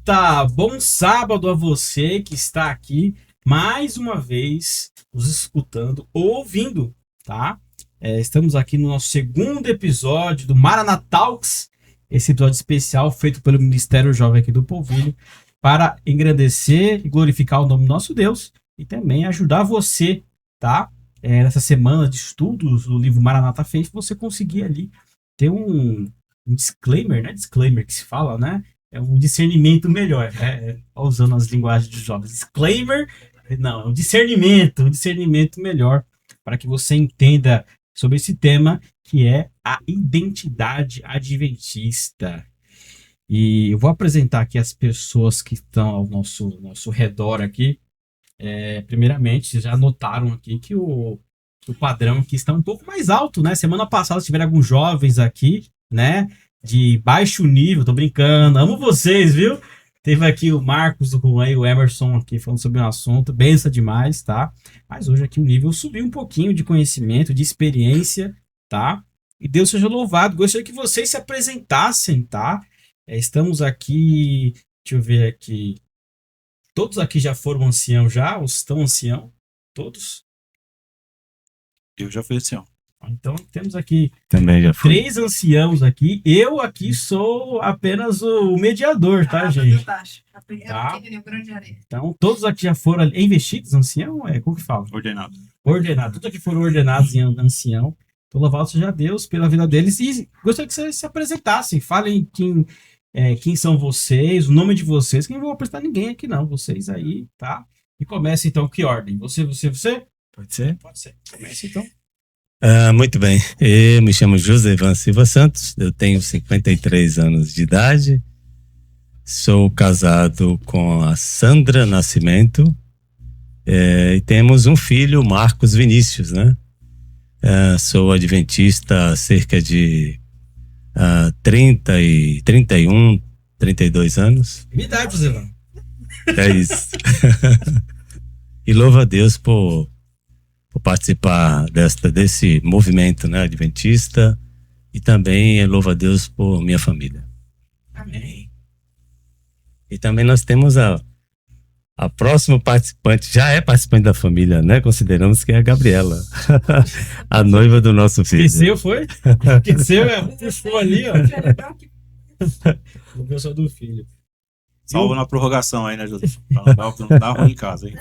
volta! Bom sábado a você que está aqui mais uma vez nos escutando ou ouvindo, tá? Estamos aqui no nosso segundo episódio do Maranatha Talks, esse episódio especial feito pelo Ministério Jovem aqui do Polvilho para engrandecer e glorificar o nome do nosso Deus e também ajudar você, tá? Nessa semana de estudos do livro Maranatha Faith, você conseguir ali ter um disclaimer, né? Disclaimer que se fala, né? É um discernimento melhor, né? Usando as linguagens dos jovens. Disclaimer, não, é um discernimento melhor para que você entenda sobre esse tema que é a identidade adventista. E eu vou apresentar aqui as pessoas que estão ao nosso redor aqui. Primeiramente, vocês já notaram aqui que o padrão aqui está um pouco mais alto, né? Semana passada tiveram alguns jovens aqui, né? De baixo nível, tô brincando, amo vocês, viu? Teve aqui o Marcos, o Juan e o Emerson aqui falando sobre um assunto, benção demais, tá? Mas hoje aqui o nível subiu um pouquinho de conhecimento, de experiência, tá? E Deus seja louvado. Gostaria que vocês se apresentassem, tá? Estamos aqui, deixa eu ver aqui. Todos aqui já foram ancião já? Ou estão ancião? Todos? Eu já fui ancião. Então temos aqui Também já fui. 3 anciãos aqui. Eu aqui sou apenas o mediador, tá, gente? Tá? Então todos aqui já foram investidos ancião? Como que fala? Ordenado. Todos aqui foram ordenados em ancião. Então louvado seja Deus pela vida deles. E gostaria que vocês se apresentassem. Falem quem são vocês, o nome de vocês. Que eu não vou apresentar ninguém aqui não. Vocês aí, tá? E comece então, que ordem? Você? Pode ser? Pode ser. Comece então. Muito bem, eu me chamo Josevan Silva Santos, eu tenho 53 anos de idade, sou casado com a Sandra Nascimento e temos um filho, Marcos Vinícius, né? Sou adventista há cerca de 32 anos. Minha idade, Josevan. É isso. E louvo a Deus por participar desse movimento, né, adventista, e também louvo a Deus por minha família. Amém. E também nós temos a próxima participante, já é participante da família, né? Consideramos que é a Gabriela, a noiva do nosso filho. Esqueceu, foi? Esqueceu, puxou ali, ó. O pessoal do filho. Salvo na prorrogação aí, né, José? Não dá ruim em casa, hein?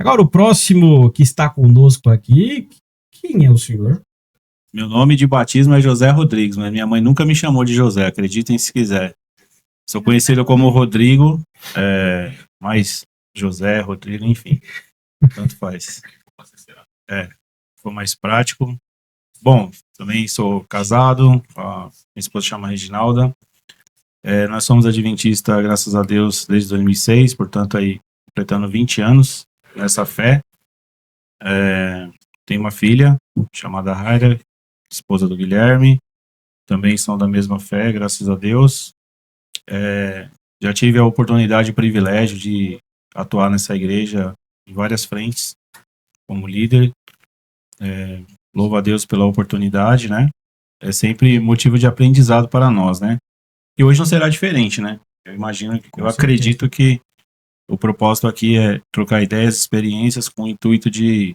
Agora, o próximo que está conosco aqui, quem é o senhor? Meu nome de batismo é José Rodrigues, mas minha mãe nunca me chamou de José, acreditem se quiser. Sou conhecido como Rodrigo, mas José, Rodrigo, enfim, tanto faz. Foi mais prático. Bom, também sou casado, a minha esposa chama Reginalda. Nós somos adventistas, graças a Deus, desde 2006, portanto aí completando 20 anos nessa fé. Tenho uma filha chamada Raira, esposa do Guilherme, também são da mesma fé, graças a Deus. Já tive a oportunidade e o privilégio de atuar nessa igreja em várias frentes como líder. Louvo a Deus pela oportunidade, né? É sempre motivo de aprendizado para nós, né? E hoje não será diferente, né? Eu acredito que o propósito aqui é trocar ideias, experiências com o intuito de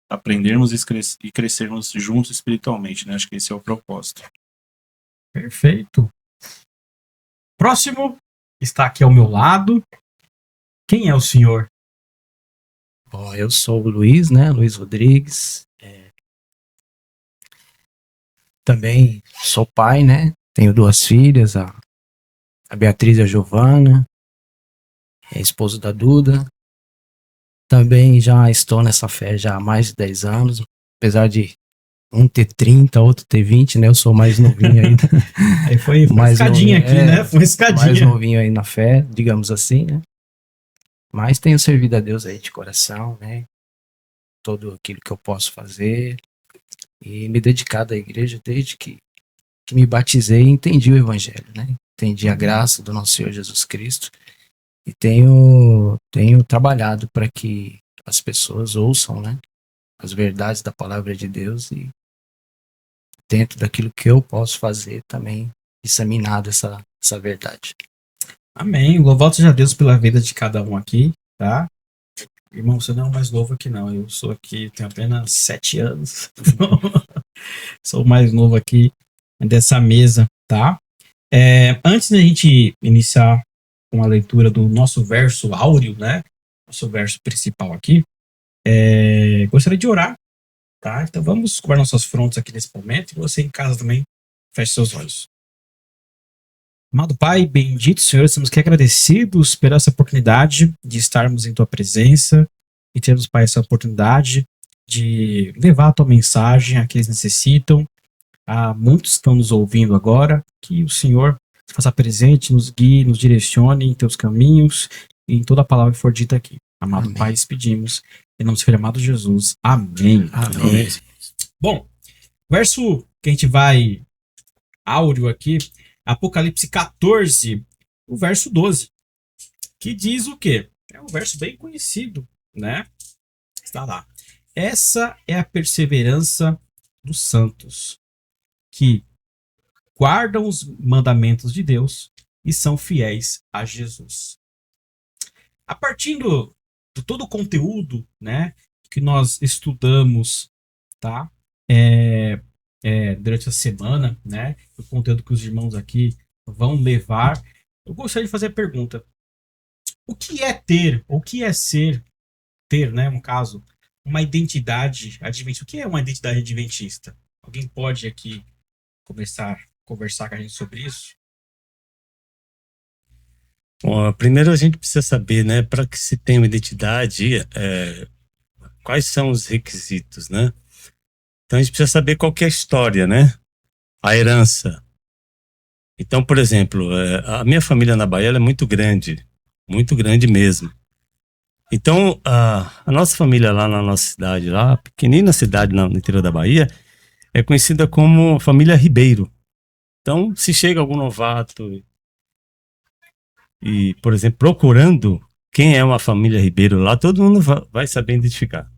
aprendermos e crescermos juntos espiritualmente, né? Acho que esse é o propósito. Perfeito. Próximo está aqui ao meu lado. Quem é o senhor? Bom, eu sou o Luiz, né? Luiz Rodrigues. Também sou pai, né? Tenho 2 filhas, a Beatriz e a Giovana. Esposo da Duda. Também já estou nessa fé já há mais de 10 anos, apesar de um ter 30, outro ter 20, né? Eu sou mais novinho ainda. Aí foi escadinha aqui, né? Foi escadinha. Mais novinho aí na fé, digamos assim, né? Mas tenho servido a Deus aí de coração, né? Todo aquilo que eu posso fazer. E me dedicado à igreja desde que me batizei e entendi o evangelho, né? Entendi a graça do nosso Senhor Jesus Cristo. E tenho trabalhado para que as pessoas ouçam, né, as verdades da palavra de Deus e dentro daquilo que eu posso fazer também disseminado essa verdade. Amém. Louvado seja Deus pela vida de cada um aqui, tá? Irmão, você não é o mais novo aqui, não. Eu sou aqui, tenho apenas 7 anos. Sou o mais novo aqui dessa mesa, tá? Antes da gente iniciar com a leitura do nosso verso áureo, né? Nosso verso principal aqui, gostaria de orar, tá? Então vamos cobrir nossas frontes aqui nesse momento. E você em casa também, feche seus olhos. Amado Pai, bendito Senhor, estamos aqui agradecidos pela essa oportunidade de estarmos em Tua presença e termos, Pai, essa oportunidade de levar a Tua mensagem a quem eles necessitam. Há muitos que estão nos ouvindo agora, que o Senhor se faça presente, nos guie, nos direcione em Teus caminhos e em toda a palavra que for dita aqui. Amado Pai, pedimos, em nome do Filho amado Jesus. Amém. Amém. Bom, verso que a gente vai áureo aqui, Apocalipse 14, o verso 12, que diz o quê? É um verso bem conhecido, né? Está lá. Essa é a perseverança dos santos, que guardam os mandamentos de Deus e são fiéis a Jesus. A partir de todo o conteúdo, né, que nós estudamos, tá? Durante a semana, né? O conteúdo que os irmãos aqui vão levar. Eu gostaria de fazer a pergunta: o que é ter, ou o que é ter, né? No caso, uma identidade adventista. O que é uma identidade adventista? Alguém pode aqui começar a conversar com a gente sobre isso? Bom, primeiro a gente precisa saber, né, para que se tenha uma identidade, quais são os requisitos, né? Então a gente precisa saber qual que é a história, né? A herança. Então, por exemplo, a minha família na Bahia ela é muito grande mesmo. Então, a nossa família lá na nossa cidade, lá, pequenina cidade no interior da Bahia, é conhecida como família Ribeiro. Então, se chega algum novato e, por exemplo, procurando quem é uma família Ribeiro lá, todo mundo vai saber identificar.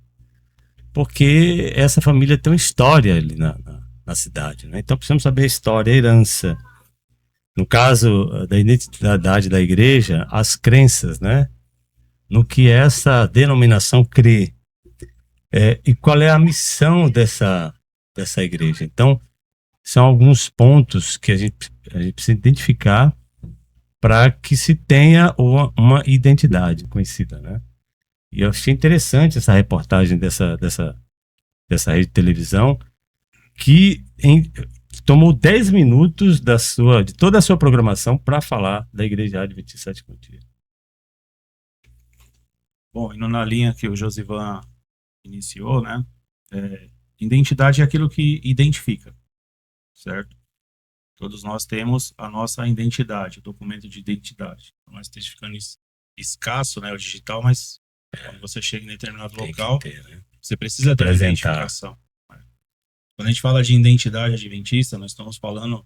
Porque essa família tem uma história ali na cidade, né? Então precisamos saber a história, a herança. No caso da identidade da igreja, as crenças, né? No que essa denominação crê. E qual é a missão dessa igreja. Então, são alguns pontos que a gente precisa identificar para que se tenha uma identidade conhecida, né? E eu achei interessante essa reportagem dessa rede de televisão, que tomou 10 minutos de toda a sua programação para falar da Igreja Adventista Sétimo Dia. Bom, indo na linha que o Josivan iniciou, né? Identidade é aquilo que identifica, certo? Todos nós temos a nossa identidade, o documento de identidade. Nós está ficando escasso, né, o digital, mas quando você chega em determinado local, né? você precisa ter uma identificação. Quando a gente fala de identidade adventista, nós estamos falando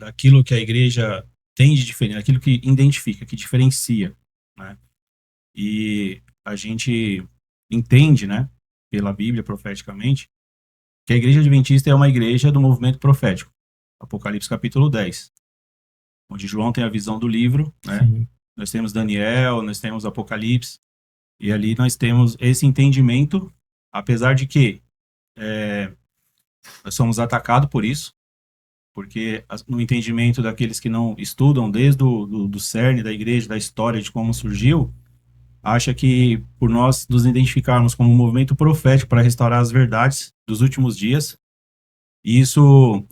daquilo que a igreja tem de diferente, daquilo que identifica, que diferencia, né? E a gente entende, né, pela Bíblia profeticamente, que a igreja adventista é uma igreja do movimento profético. Apocalipse capítulo 10, onde João tem a visão do livro, né? Sim. Nós temos Daniel, nós temos Apocalipse, e ali nós temos esse entendimento, apesar de que nós somos atacados por isso, porque no entendimento daqueles que não estudam desde do cerne da igreja, da história, de como surgiu, acha que por nós nos identificarmos como um movimento profético para restaurar as verdades dos últimos dias, isso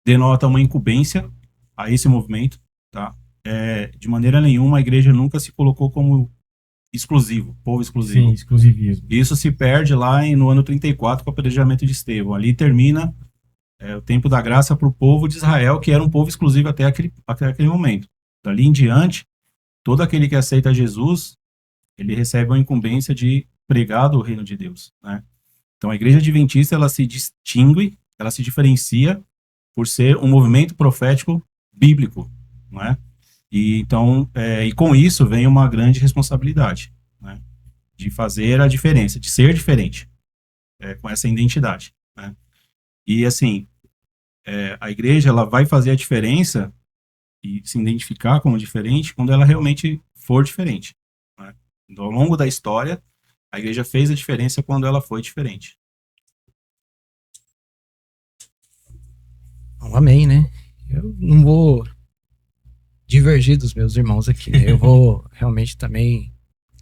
denota uma incumbência a esse movimento, tá? De maneira nenhuma a igreja nunca se colocou como exclusivo, povo exclusivo. Sim, exclusivismo. Isso se perde lá no ano 34 com o apedrejamento de Estevão. Ali termina o tempo da graça para o povo de Israel, que era um povo exclusivo até aquele momento. Dali em diante, todo aquele que aceita Jesus, ele recebe uma incumbência de pregar o reino de Deus, né? Então a igreja adventista, ela se distingue, ela se diferencia por ser um movimento profético bíblico, não é? E então, e com isso vem uma grande responsabilidade, né? De fazer a diferença, de ser diferente, com essa identidade, né? E assim, a igreja, ela vai fazer a diferença e se identificar como diferente quando ela realmente for diferente, né? Então, ao longo da história, a igreja fez a diferença quando ela foi diferente. Amém, né? Eu não vou divergir dos meus irmãos aqui, né? Eu vou realmente também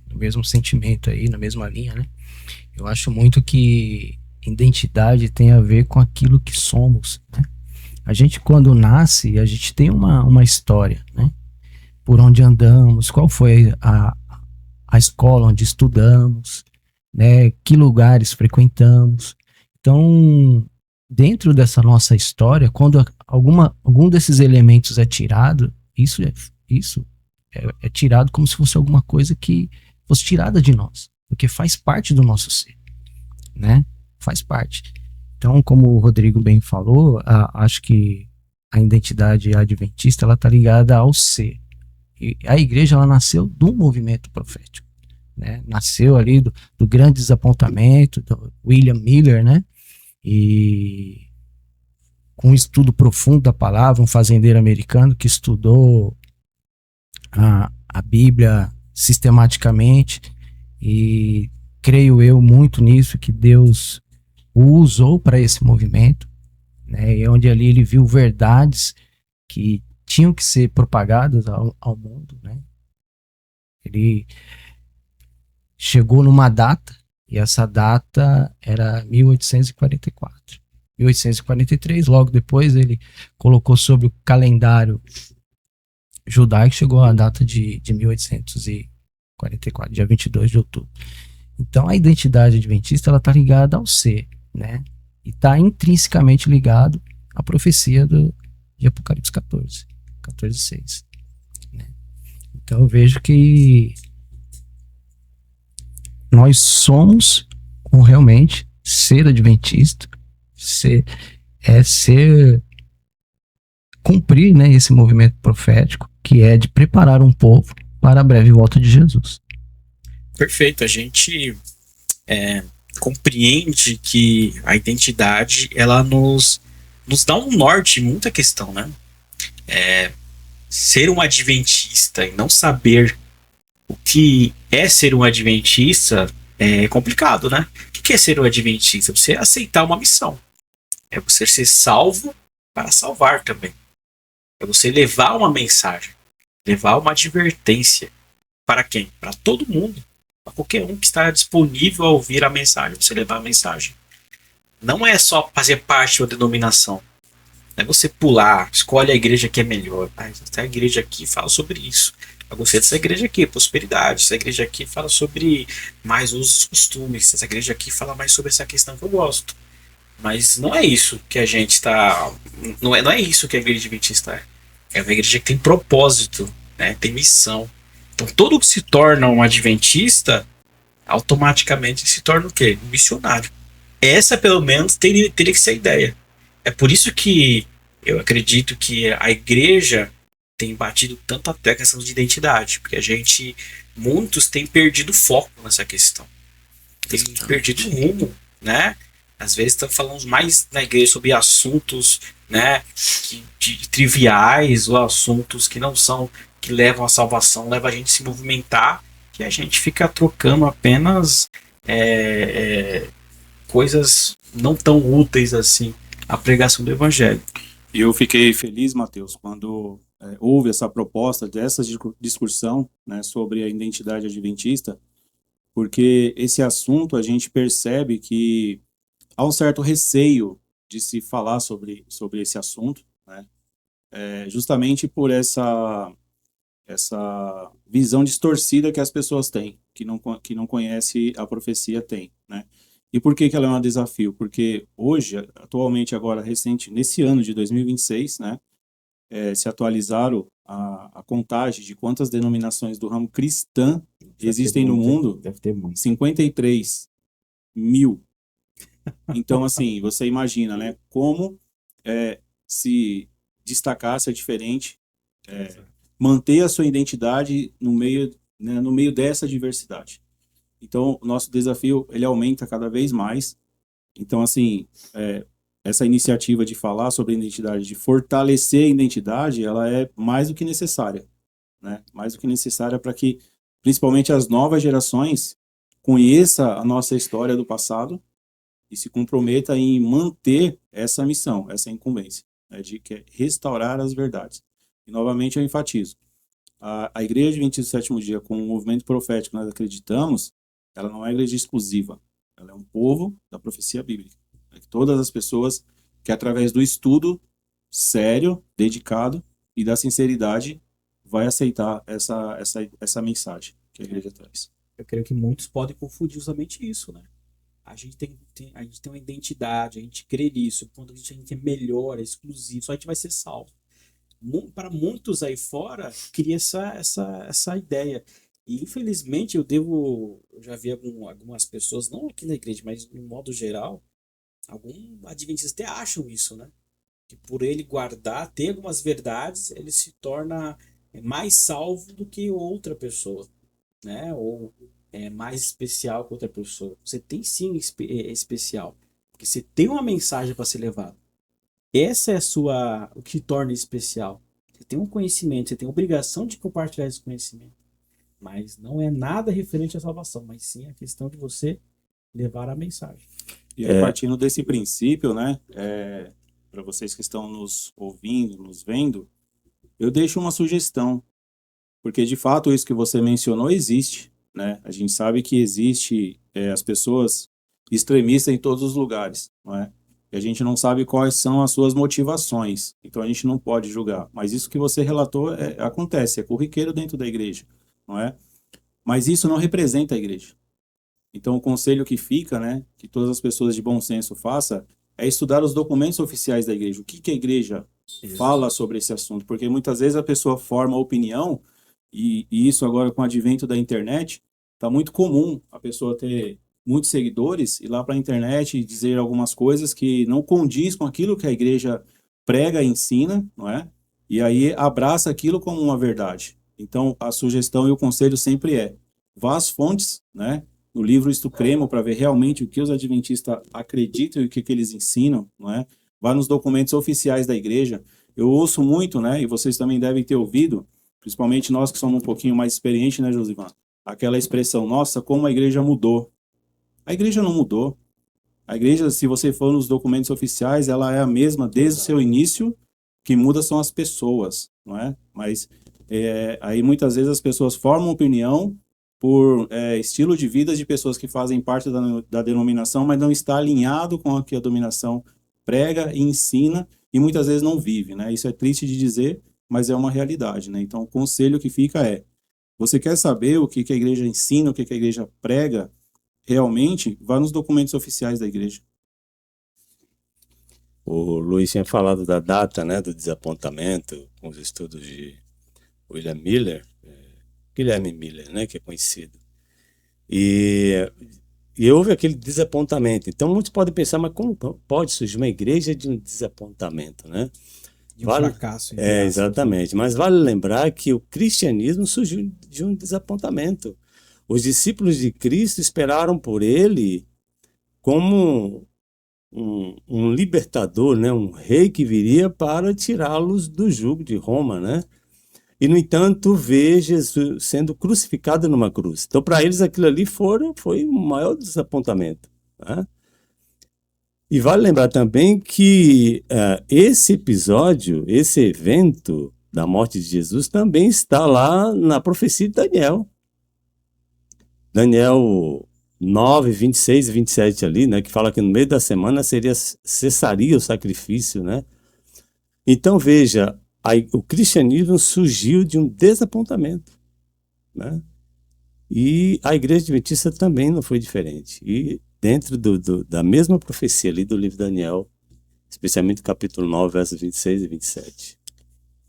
no mesmo sentimento aí, na mesma linha, né? Eu acho muito que identidade tem a ver com aquilo que somos, né? A gente, quando nasce, a gente tem uma história, né? Por onde andamos, qual foi a escola onde estudamos, né? Que lugares frequentamos. Então, dentro dessa nossa história, quando algum desses elementos é tirado, isso é tirado como se fosse alguma coisa que fosse tirada de nós, porque faz parte do nosso ser, né? Faz parte. Então, como o Rodrigo bem falou, acho que a identidade adventista ela está ligada ao ser. E a igreja ela nasceu do movimento profético, né? Nasceu ali do grande desapontamento do William Miller, né? E com um estudo profundo da palavra, um fazendeiro americano que estudou a Bíblia sistematicamente, e creio eu muito nisso, que Deus o usou para esse movimento, né? E onde ali ele viu verdades que tinham que ser propagadas ao mundo, né? Ele chegou numa data, e essa data era 1844. 1843, logo depois ele colocou sobre o calendário judaico, chegou a data de 1844, dia 22 de outubro. Então a identidade adventista ela está ligada ao ser, né? E está intrinsecamente ligado à profecia de Apocalipse 14:6, né? Então eu vejo que nós somos realmente ser adventista, cumprir, né, esse movimento profético que é de preparar um povo para a breve volta de Jesus. Perfeito, a gente compreende que a identidade ela nos dá um norte em muita questão, né? Ser um adventista e não saber o que é ser um adventista é complicado, né? O que é ser um adventista? Você aceitar uma missão. É você ser salvo para salvar também. É você levar uma mensagem, levar uma advertência. Para quem? Para todo mundo. Para qualquer um que está disponível a ouvir a mensagem. Você levar a mensagem. Não é só fazer parte de uma denominação. Não é você pular, escolhe a igreja que é melhor. Essa igreja aqui fala sobre isso. Eu gostei dessa igreja aqui, prosperidade. Essa igreja aqui fala sobre mais usos e costumes. Essa igreja aqui fala mais sobre essa questão que eu gosto. Mas não é isso que a gente está... Não é isso que a igreja adventista é. É uma igreja que tem propósito, né? Tem missão. Então todo que se torna um adventista, automaticamente se torna o quê? Um missionário. Essa pelo menos teria que ser a ideia. É por isso que eu acredito que a igreja tem batido tanto até a questão de identidade, porque muitos têm perdido foco nessa questão, têm perdido o rumo, né? Às vezes estão falando mais na igreja sobre assuntos, né, triviais, ou assuntos que não são, que levam à salvação, levam a gente a se movimentar, que a gente fica trocando apenas coisas não tão úteis assim à pregação do evangelho. E eu fiquei feliz, Mateus, quando houve essa proposta dessa discussão, né, sobre a identidade adventista, porque esse assunto a gente percebe que há um certo receio de se falar sobre esse assunto, né, justamente por essa visão distorcida que as pessoas têm, que não conhece a profecia tem, né? E por que ela é um desafio? Porque hoje, atualmente, agora, recente, nesse ano de 2026, né, se atualizaram a contagem de quantas denominações do ramo cristã existem no mundo. Deve ter muito. 53 mil. Então, assim, você imagina, né, como se destacar, ser diferente, manter a sua identidade no meio, né, no meio dessa diversidade. Então, o nosso desafio, ele aumenta cada vez mais. Então, assim, essa iniciativa de falar sobre a identidade, de fortalecer a identidade, ela é mais do que necessária, né? Mais do que necessária para que, principalmente, as novas gerações conheçam a nossa história do passado e se comprometa em manter essa missão, essa incumbência, né, de que é restaurar as verdades. E, novamente, eu enfatizo, a Igreja Adventista do Sétimo Dia, com o movimento profético que nós acreditamos, ela não é igreja exclusiva, ela é um povo da profecia bíblica. Né, que todas as pessoas que, através do estudo sério, dedicado e da sinceridade, vai aceitar essa mensagem que a igreja traz. Eu creio que muitos podem confundir somente isso, né? A gente a gente tem uma identidade, a gente crê nisso. Quando a gente é melhor, é exclusivo, só a gente vai ser salvo. Para muitos aí fora, cria essa ideia. E infelizmente eu já vi algumas pessoas, não aqui na igreja, mas no modo geral, alguns adventistas até acham isso, né? Que por ele guardar, ter algumas verdades, ele se torna mais salvo do que outra pessoa, né? Ou é mais especial que outra pessoa. Você tem sim especial, porque você tem uma mensagem para ser levada. Essa é o que te torna especial. Você tem um conhecimento, você tem a obrigação de compartilhar esse conhecimento. Mas não é nada referente à salvação, mas sim a questão de você levar a mensagem. E aí, partindo desse princípio, né, para vocês que estão nos ouvindo, nos vendo, eu deixo uma sugestão, porque de fato isso que você mencionou existe, né? A gente sabe que existe as pessoas extremistas em todos os lugares, não é? E a gente não sabe quais são as suas motivações, então a gente não pode julgar. Mas isso que você relatou acontece, é corriqueiro dentro da igreja, não é? Mas isso não representa a igreja. Então o conselho que fica, né, que todas as pessoas de bom senso façam, é estudar os documentos oficiais da igreja. O que a igreja fala sobre esse assunto? Porque muitas vezes a pessoa forma opinião, e isso agora com o advento da internet, está muito comum a pessoa ter muitos seguidores, ir lá para a internet e dizer algumas coisas que não condiz com aquilo que a igreja prega e ensina, não é? E aí abraça aquilo como uma verdade. Então, a sugestão e o conselho sempre vá às fontes, né? No livro Isto Cremo, para ver realmente o que os adventistas acreditam e o que eles ensinam, não é? Vá nos documentos oficiais da igreja. Eu ouço muito, né? E vocês também devem ter ouvido, principalmente nós que somos um pouquinho mais experientes, né, Josivan? Aquela expressão, nossa, como a igreja mudou. A igreja não mudou. A igreja, se você for nos documentos oficiais, ela é a mesma desde o seu início. O que muda são as pessoas, não é? Mas aí muitas vezes as pessoas formam opinião por estilo de vida de pessoas que fazem parte da denominação, mas não está alinhado com o que a denominação prega e ensina, e muitas vezes não vive, né? Isso é triste de dizer, mas é uma realidade, né? Então o conselho que fica você quer saber o que a igreja ensina, o que a igreja prega, realmente, vá nos documentos oficiais da igreja. O Luiz tinha falado da data, né, do desapontamento, com os estudos de Guilherme Miller, né, que é conhecido. E houve aquele desapontamento. Então, muitos podem pensar, mas como pode surgir uma igreja de um desapontamento, né? De um fracasso. Exatamente. Mas vale lembrar que o cristianismo surgiu de um desapontamento. Os discípulos de Cristo esperaram por ele como um libertador, né? Um rei que viria para tirá-los do jugo de Roma, né? E, no entanto, vê Jesus sendo crucificado numa cruz. Então, para eles, aquilo ali foi o maior desapontamento, né? E vale lembrar também que esse episódio, esse evento da morte de Jesus também está lá na profecia de Daniel. Daniel 9, 26 e 27 ali, né, que fala que no meio da semana cessaria o sacrifício, né? Então, veja, o cristianismo surgiu de um desapontamento, né? E a igreja adventista também não foi diferente. E dentro da mesma profecia ali do livro de Daniel, especialmente capítulo 9, versos 26 e 27.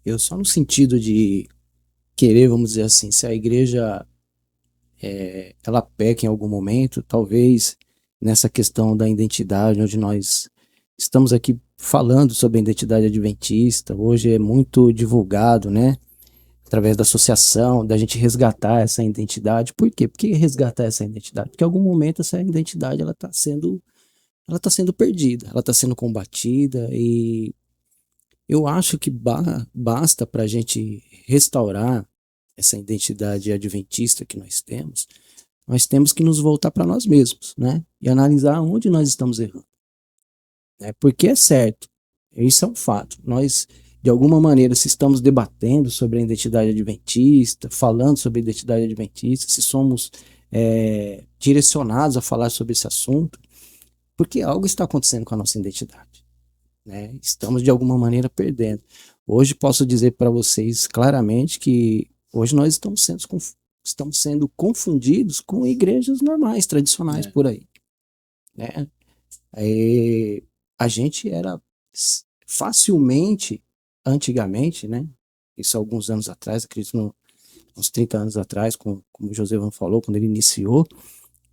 Eu só no sentido de querer, vamos dizer assim, se a igreja ela peca em algum momento, talvez nessa questão da identidade, onde nós estamos aqui falando sobre a identidade adventista, hoje é muito divulgado, né? Através da associação, da gente resgatar essa identidade. Por quê? Por que resgatar essa identidade? Porque em algum momento essa identidade ela está sendo ela está sendo perdida, ela está sendo combatida, e eu acho que basta para a gente restaurar essa identidade adventista que nós temos que nos voltar para nós mesmos, né? E analisar onde nós estamos errando, né? Porque é certo, isso é um fato. Nós, de alguma maneira, se estamos debatendo sobre a identidade adventista, falando sobre a identidade adventista, se somos direcionados a falar sobre esse assunto, porque algo está acontecendo com a nossa identidade, né? Estamos, de alguma maneira, perdendo. Hoje posso dizer para vocês claramente que hoje nós estamos sendo confundidos com igrejas normais, tradicionais por aí, né? A gente era facilmente, antigamente, né? Isso há alguns anos atrás, acredito uns 30 anos atrás, como o Josevan falou, quando ele iniciou,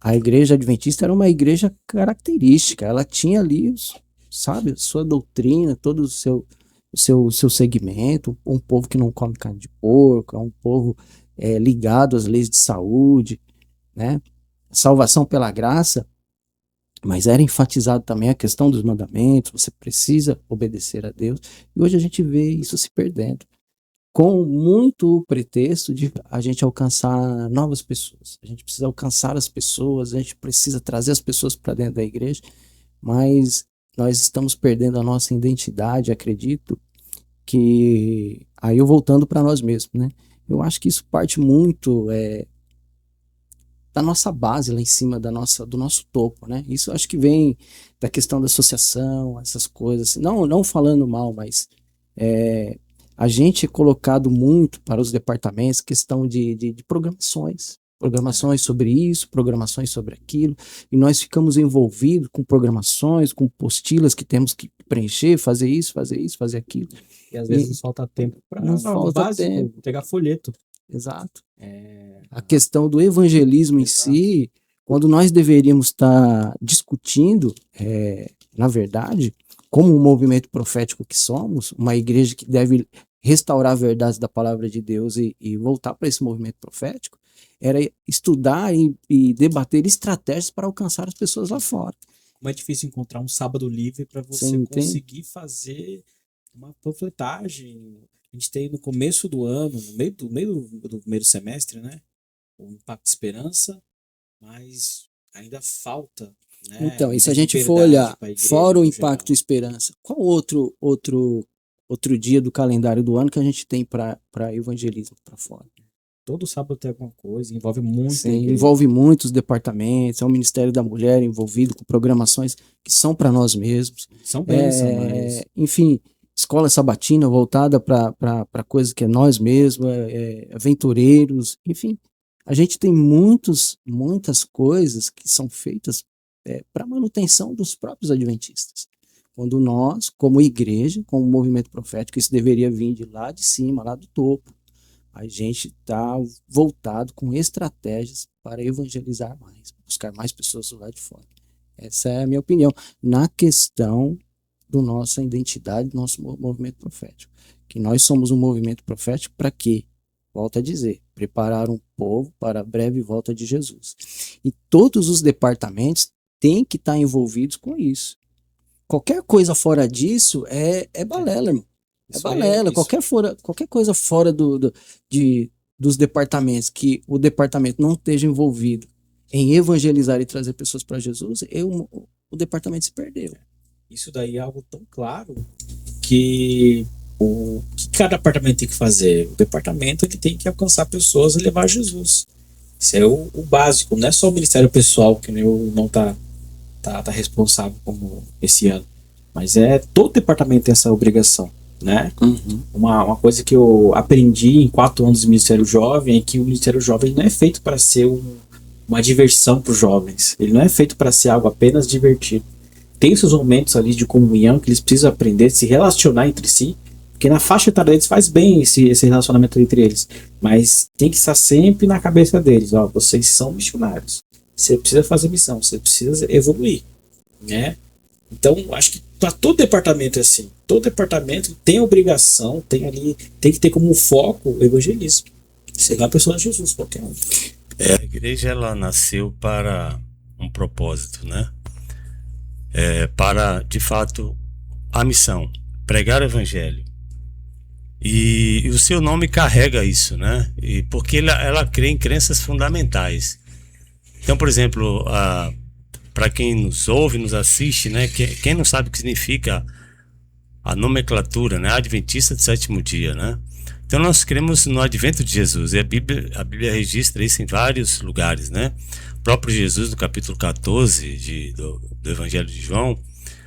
a igreja adventista era uma igreja característica, ela tinha ali, sabe, sua doutrina, todo o seu segmento, um povo que não come carne de porco, é um povo ligado às leis de saúde, né? Salvação pela graça, mas era enfatizado também a questão dos mandamentos, você precisa obedecer a Deus, e hoje a gente vê isso se perdendo, com muito pretexto de a gente alcançar novas pessoas. A gente precisa alcançar as pessoas, a gente precisa trazer as pessoas para dentro da igreja, mas nós estamos perdendo a nossa identidade, acredito, que aí eu voltando para nós mesmos, né? Eu acho que isso parte muito da nossa base lá em cima, do nosso topo, né? Isso eu acho que vem da questão da associação, essas coisas. Não falando mal, mas a gente é colocado muito para os departamentos questão de programações sobre isso, programações sobre aquilo, e nós ficamos envolvidos com programações, com postilas que temos que preencher, fazer isso, fazer aquilo. E às vezes nos falta tempo para pegar folheto. Exato. A questão do evangelismo em si, quando nós deveríamos estar discutindo, na verdade, como um movimento profético que somos, uma igreja que deve restaurar a verdade da palavra de Deus e voltar para esse movimento profético, era estudar e debater estratégias para alcançar as pessoas lá fora. Como é difícil encontrar um sábado livre para você conseguir fazer uma panfletagem. A gente tem no começo do ano, no meio do primeiro semestre, né? O Impacto de Esperança, mas ainda falta, né? Então, e se a gente for olhar fora o Impacto e Esperança, qual outro dia do calendário do ano que a gente tem para evangelismo para fora? Todo sábado tem alguma coisa, envolve muito. Sim, envolve muitos departamentos, é o Ministério da Mulher envolvido com programações que são para nós mesmos. São bênçãos, mas... Enfim, escola sabatina voltada para coisas que é nós mesmos, aventureiros, enfim. A gente tem muitas coisas que são feitas para manutenção dos próprios adventistas. Quando nós, como igreja, como movimento profético, isso deveria vir de lá de cima, lá do topo. A gente está voltado com estratégias para evangelizar mais, buscar mais pessoas do lado de fora. Essa é a minha opinião na questão da nossa identidade, do nosso movimento profético. Que nós somos um movimento profético para quê? Volto a dizer, preparar um povo para a breve volta de Jesus. E todos os departamentos têm que estar envolvidos com isso. Qualquer coisa fora disso é balela, irmão. É balela. Qualquer coisa fora dos departamentos, que o departamento não esteja envolvido em evangelizar e trazer pessoas para Jesus, o departamento se perdeu. Isso daí é algo tão claro que o que cada departamento tem que fazer? O departamento ele tem que alcançar pessoas e levar Jesus. Isso é o básico, não é só o ministério pessoal, que eu não tá responsável como esse ano, mas todo departamento tem essa obrigação, né? Uhum. Uma coisa que eu aprendi em 4 anos de Ministério Jovem é que o Ministério Jovem não é feito para ser uma diversão para os jovens, ele não é feito para ser algo apenas divertido. Tem esses momentos ali de comunhão que eles precisam aprender, se relacionar entre si, porque na faixa etária deles faz bem esse relacionamento entre eles, mas tem que estar sempre na cabeça deles, ó, vocês são missionários, você precisa fazer missão, você precisa evoluir, né? Então, acho que para todo departamento é assim, todo departamento tem obrigação, tem que ter como foco o evangelismo, levar a pessoa de Jesus, qualquer um. A igreja ela nasceu para um propósito, né? para, de fato, a missão, pregar o evangelho. E o seu nome carrega isso, né? E porque ela crê em crenças fundamentais. Então, por exemplo, para quem nos ouve, nos assiste, né? Quem não sabe o que significa a nomenclatura, né? Adventista do sétimo dia, né? Então nós cremos no advento de Jesus, e a Bíblia registra isso em vários lugares, né? O próprio Jesus, no capítulo 14 do Evangelho de João,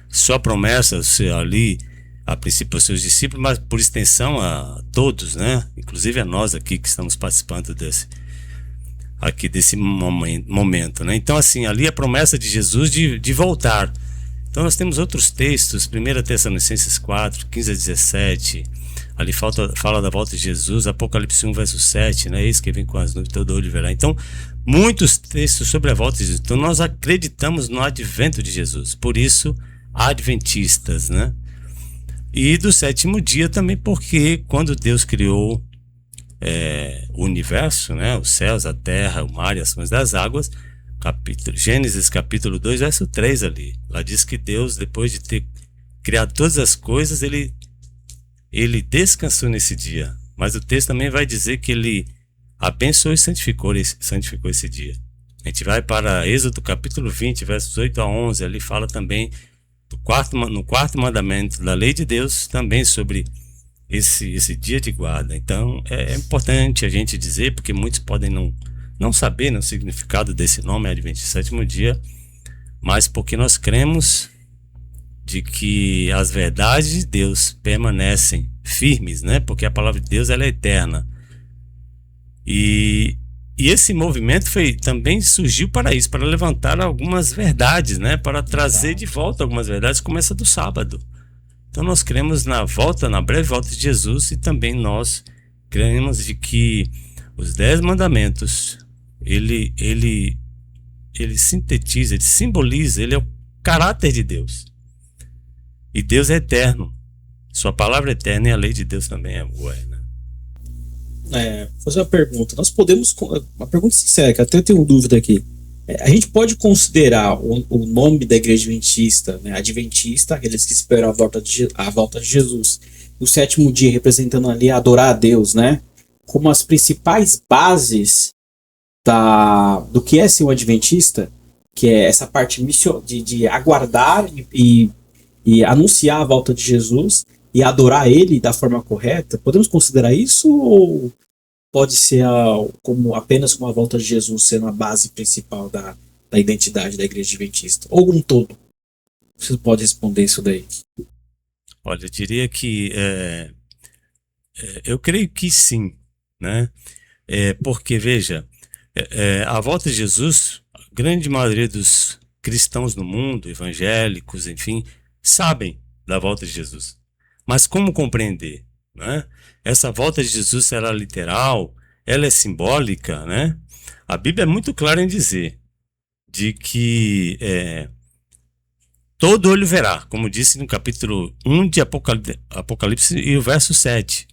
sua promessa ali, a princípio aos seus discípulos, mas por extensão a todos, né? Inclusive a nós aqui que estamos participando desse momento, né? Então, assim, ali a promessa de Jesus de voltar. Então nós temos outros textos, 1 Tessalonicenses 4, 15 a 17, ali fala da volta de Jesus, Apocalipse 1, verso 7, né? Eis que vem com as nuvens, todo olho verá. Então, muitos textos sobre a volta de Jesus. Então nós acreditamos no advento de Jesus, por isso, adventistas, né? E do sétimo dia também porque quando Deus criou o universo, né? Os céus, a terra, o mar e as fontes das águas, Gênesis capítulo 2, verso 3 ali. Lá diz que Deus, depois de ter criado todas as coisas, ele descansou nesse dia. Mas o texto também vai dizer que ele abençoou e santificou esse dia. A gente vai para Êxodo capítulo 20, versos 8 a 11, ali fala também no quarto mandamento da lei de Deus, também sobre esse dia de guarda. Então é importante a gente dizer, porque muitos podem não saber, né, o significado desse nome, Adventista sétimo dia, mas porque nós cremos de que as verdades de Deus permanecem firmes, né? Porque a palavra de Deus ela é eterna. E esse movimento também surgiu para isso, para levantar algumas verdades, né? Para trazer de volta algumas verdades, como essa do sábado. Então nós cremos na breve volta de Jesus, e também nós cremos de que os 10 mandamentos ele sintetiza, ele simboliza, ele é o caráter de Deus. E Deus é eterno. Sua palavra é eterna e a lei de Deus também é boa, né? Fazer uma pergunta. Nós podemos, uma pergunta sincera, que até eu tenho dúvida aqui. A gente pode considerar o nome da igreja adventista, né, adventista, aqueles que esperam a volta de Jesus, o sétimo dia representando ali adorar a Deus, né, como as principais bases do que é ser um adventista, que é essa parte de aguardar e anunciar a volta de Jesus e adorar ele da forma correta? Podemos considerar isso, ou pode ser apenas como a volta de Jesus sendo a base principal da identidade da igreja adventista? Ou um todo? Você pode responder isso daí? Olha, eu diria que eu creio que sim, né? Porque, veja, a volta de Jesus, a grande maioria dos cristãos no mundo, evangélicos, enfim, sabem da volta de Jesus. Mas como compreender, né? Essa volta de Jesus será literal, ela é simbólica, né? A Bíblia é muito clara em dizer de que todo olho verá, como disse no capítulo 1 de Apocalipse e o verso 7.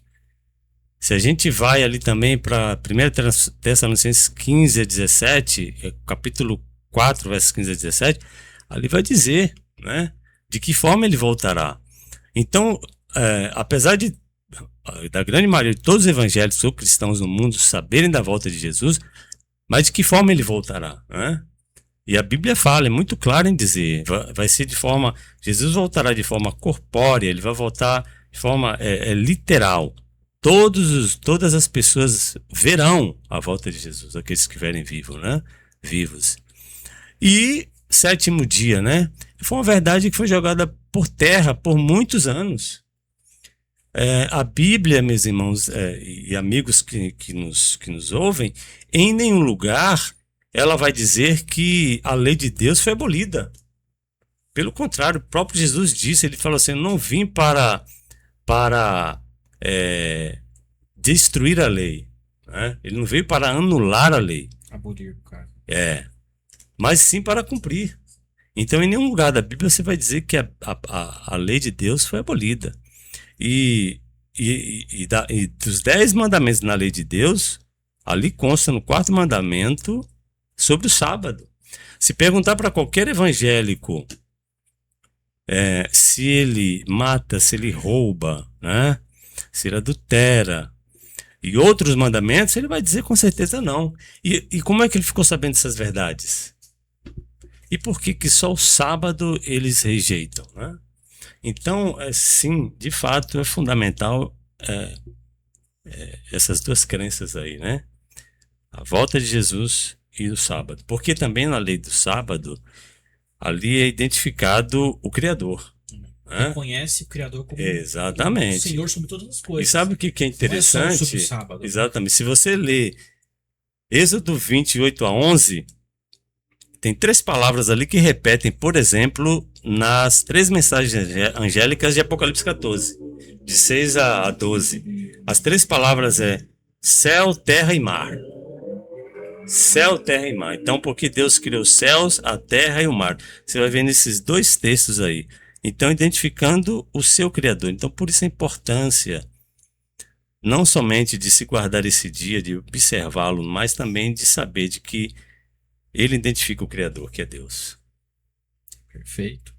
Se a gente vai ali também para 1 Tessalonicenses 15 a 17, capítulo 4, versos 15 a 17, ali vai dizer, né, de que forma ele voltará. Então, apesar da grande maioria de todos os evangélicos ou cristãos no mundo saberem da volta de Jesus, mas de que forma ele voltará, né? E a Bíblia fala, é muito clara em dizer, vai ser Jesus voltará de forma corpórea, ele vai voltar de forma literal. Todas as pessoas verão a volta de Jesus, aqueles que estiverem vivos. E sétimo dia, né? Foi uma verdade que foi jogada por terra por muitos anos. A Bíblia, meus irmãos e amigos que nos ouvem, em nenhum lugar ela vai dizer que a lei de Deus foi abolida. Pelo contrário, o próprio Jesus disse, ele falou assim, eu não vim para destruir a lei, né? Ele não veio para anular a lei. Abolir, cara. Mas sim para cumprir. Então, em nenhum lugar da Bíblia você vai dizer que a lei de Deus foi abolida. E dos 10 mandamentos na lei de Deus, ali consta no 4º mandamento sobre o sábado. Se perguntar para qualquer evangélico se ele mata, se ele rouba, né? Se ele adultera e outros mandamentos, ele vai dizer com certeza não. E como é que ele ficou sabendo dessas verdades? E por que que só o sábado eles rejeitam, né? Então, sim, de fato, é fundamental essas duas crenças aí, né? A volta de Jesus e o sábado. Porque também na lei do sábado, ali é identificado o Criador, né? Reconhece o Criador como Exatamente. Senhor sobre todas as E coisas. sabe o que que é Não é só sobre interessante? o sábado. Exatamente. Se você ler Êxodo 28-11, tem 3 palavras ali que repetem, por exemplo, nas 3 mensagens angélicas de Apocalipse 14, de 6 a 12. As 3 palavras é céu, terra e mar. Céu, terra e mar. Então, porque Deus criou os céus, a terra e o mar. Você vai ver nesses 2 textos aí. Então, identificando o seu Criador. Então, por isso a importância não somente de se guardar esse dia, de observá-lo, mas também de saber de que ele identifica o Criador, que é Deus. Perfeito.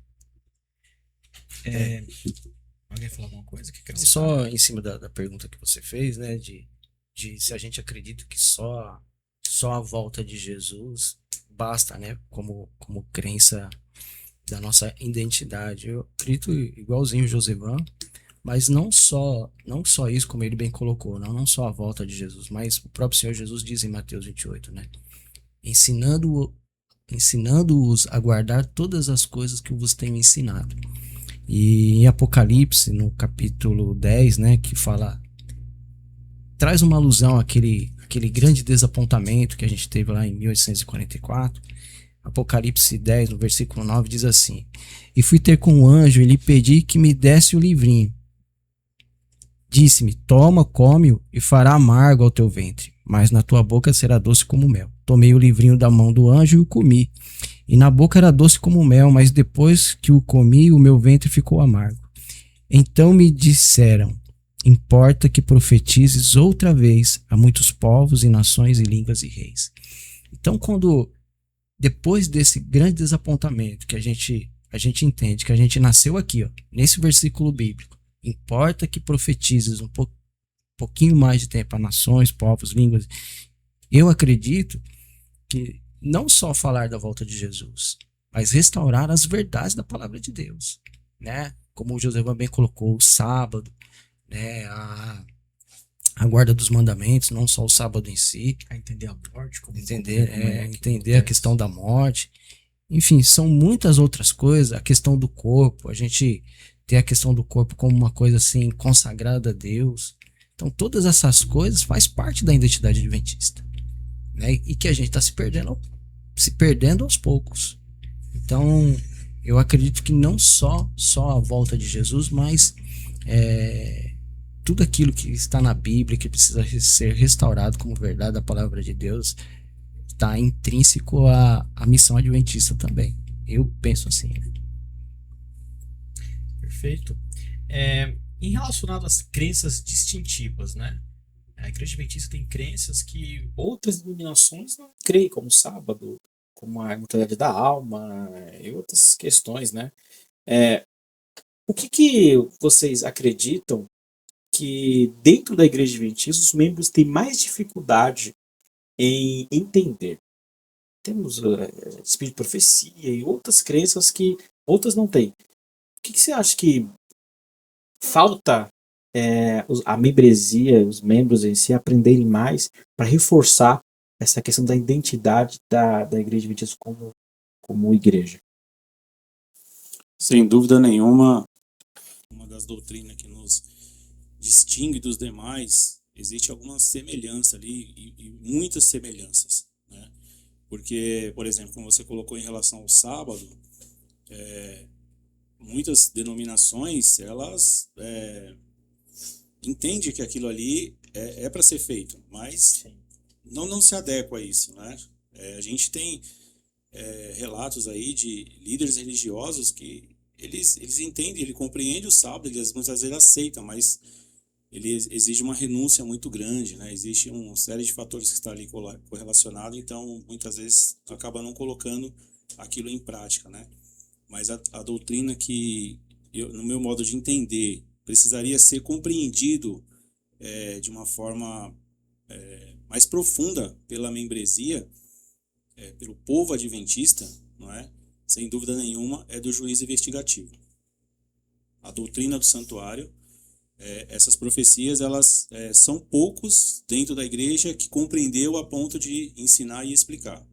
Alguém falou alguma coisa que quer dizer? Só em cima da pergunta que você fez, né? De se a gente acredita que só a volta de Jesus basta, né? Como crença da nossa identidade. Eu acredito igualzinho o Josevan, mas não só isso, como ele bem colocou, não só a volta de Jesus, mas o próprio Senhor Jesus diz em Mateus 28, né? Ensinando-os a guardar todas as coisas que vos tenho ensinado. E em Apocalipse, no capítulo 10, né, que traz uma alusão àquele grande desapontamento que a gente teve lá em 1844. Apocalipse 10, no versículo 9, diz assim: E fui ter com o anjo e lhe pedi que me desse o livrinho. Disse-me: Toma, come-o e fará amargo ao teu ventre, mas na tua boca será doce como mel. Tomei o livrinho da mão do anjo e o comi. E na boca era doce como mel, mas depois que o comi, o meu ventre ficou amargo. Então me disseram: Importa que profetizes outra vez a muitos povos e nações e línguas e reis. Então, depois desse grande desapontamento que a gente entende que a gente nasceu aqui, ó, nesse versículo bíblico, importa que profetizes pouquinho mais de tempo a nações, povos, línguas. Eu acredito que não só falar da volta de Jesus, mas restaurar as verdades da palavra de Deus, né? Como o José bem colocou, o sábado, né? A guarda dos mandamentos, não só o sábado em si. A entender a morte, Entender a questão da morte. Enfim, são muitas outras coisas. A questão do corpo, a gente ter a questão do corpo como uma coisa assim consagrada a Deus. Então, todas essas coisas faz parte da identidade adventista, né? E que a gente está se perdendo aos poucos. Então, eu acredito que não só a volta de Jesus, mas tudo aquilo que está na Bíblia, que precisa ser restaurado como verdade da palavra de Deus, está intrínseco à missão adventista também. Eu penso assim, né? Perfeito. Em relacionado às crenças distintivas, né? A Igreja Adventista tem crenças que outras denominações não creem, como o sábado, como a imortalidade da alma e outras questões, né? O que vocês acreditam que dentro da Igreja Adventista os membros têm mais dificuldade em entender? Temos espírito de profecia e outras crenças que outras não têm. O que você acha que falta a membresia, os membros em si, aprenderem mais para reforçar essa questão da identidade da Igreja Adventista como igreja? Sem dúvida nenhuma, uma das doutrinas que nos distingue dos demais, existe alguma semelhança ali e muitas semelhanças, né? Porque, por exemplo, como você colocou em relação ao sábado, muitas denominações, elas entendem que aquilo ali é para ser feito, mas não se adequa a isso, né? A gente tem relatos aí de líderes religiosos que eles entendem, ele compreende o sábado, eles muitas vezes aceitam, mas ele exige uma renúncia muito grande, né? Existe uma série de fatores que está ali correlacionado, então muitas vezes acaba não colocando aquilo em prática, né? mas a doutrina que, no meu modo de entender, precisaria ser compreendido de uma forma mais profunda pela membresia, pelo povo adventista, não é? Sem dúvida nenhuma, é do juízo investigativo. A doutrina do santuário, essas profecias, elas são poucos dentro da igreja que compreendeu a ponto de ensinar e explicar,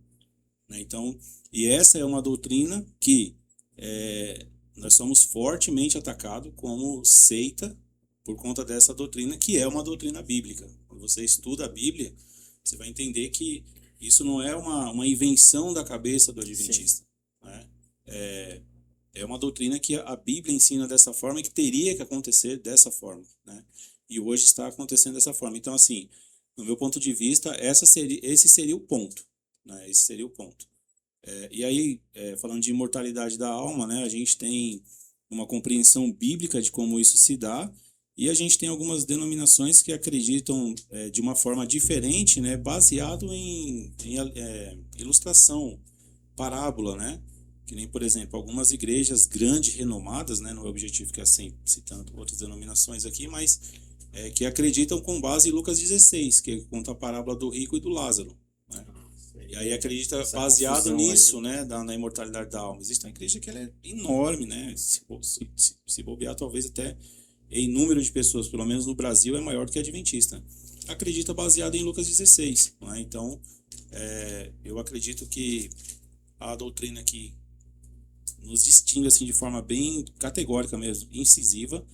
né? Então, e essa é uma doutrina que nós somos fortemente atacados como seita por conta dessa doutrina, que é uma doutrina bíblica. Quando você estuda a Bíblia, você vai entender que isso não é uma invenção da cabeça do adventista, né? É uma doutrina que a Bíblia ensina dessa forma e que teria que acontecer dessa forma, né? E hoje está acontecendo dessa forma. Então, assim, no meu ponto de vista, esse seria o ponto, né? Esse seria o ponto. E aí, falando de imortalidade da alma, né? A gente tem uma compreensão bíblica de como isso se dá, e a gente tem algumas denominações que acreditam de uma forma diferente, né? Baseado em ilustração, parábola, né? Que nem, por exemplo, algumas igrejas grandes, renomadas, né? Não é o objetivo que é sempre citando outras denominações aqui, mas que acreditam com base em Lucas 16, que conta a parábola do rico e do Lázaro, né? E aí acredita baseado nisso, né? Na imortalidade da alma. Existe uma igreja que ela é enorme, né? Se bobear, talvez até em número de pessoas, pelo menos no Brasil, é maior do que a adventista. Acredita baseado em Lucas 16, né? Então, eu acredito que a doutrina que nos distingue assim de forma bem categórica mesmo, incisiva,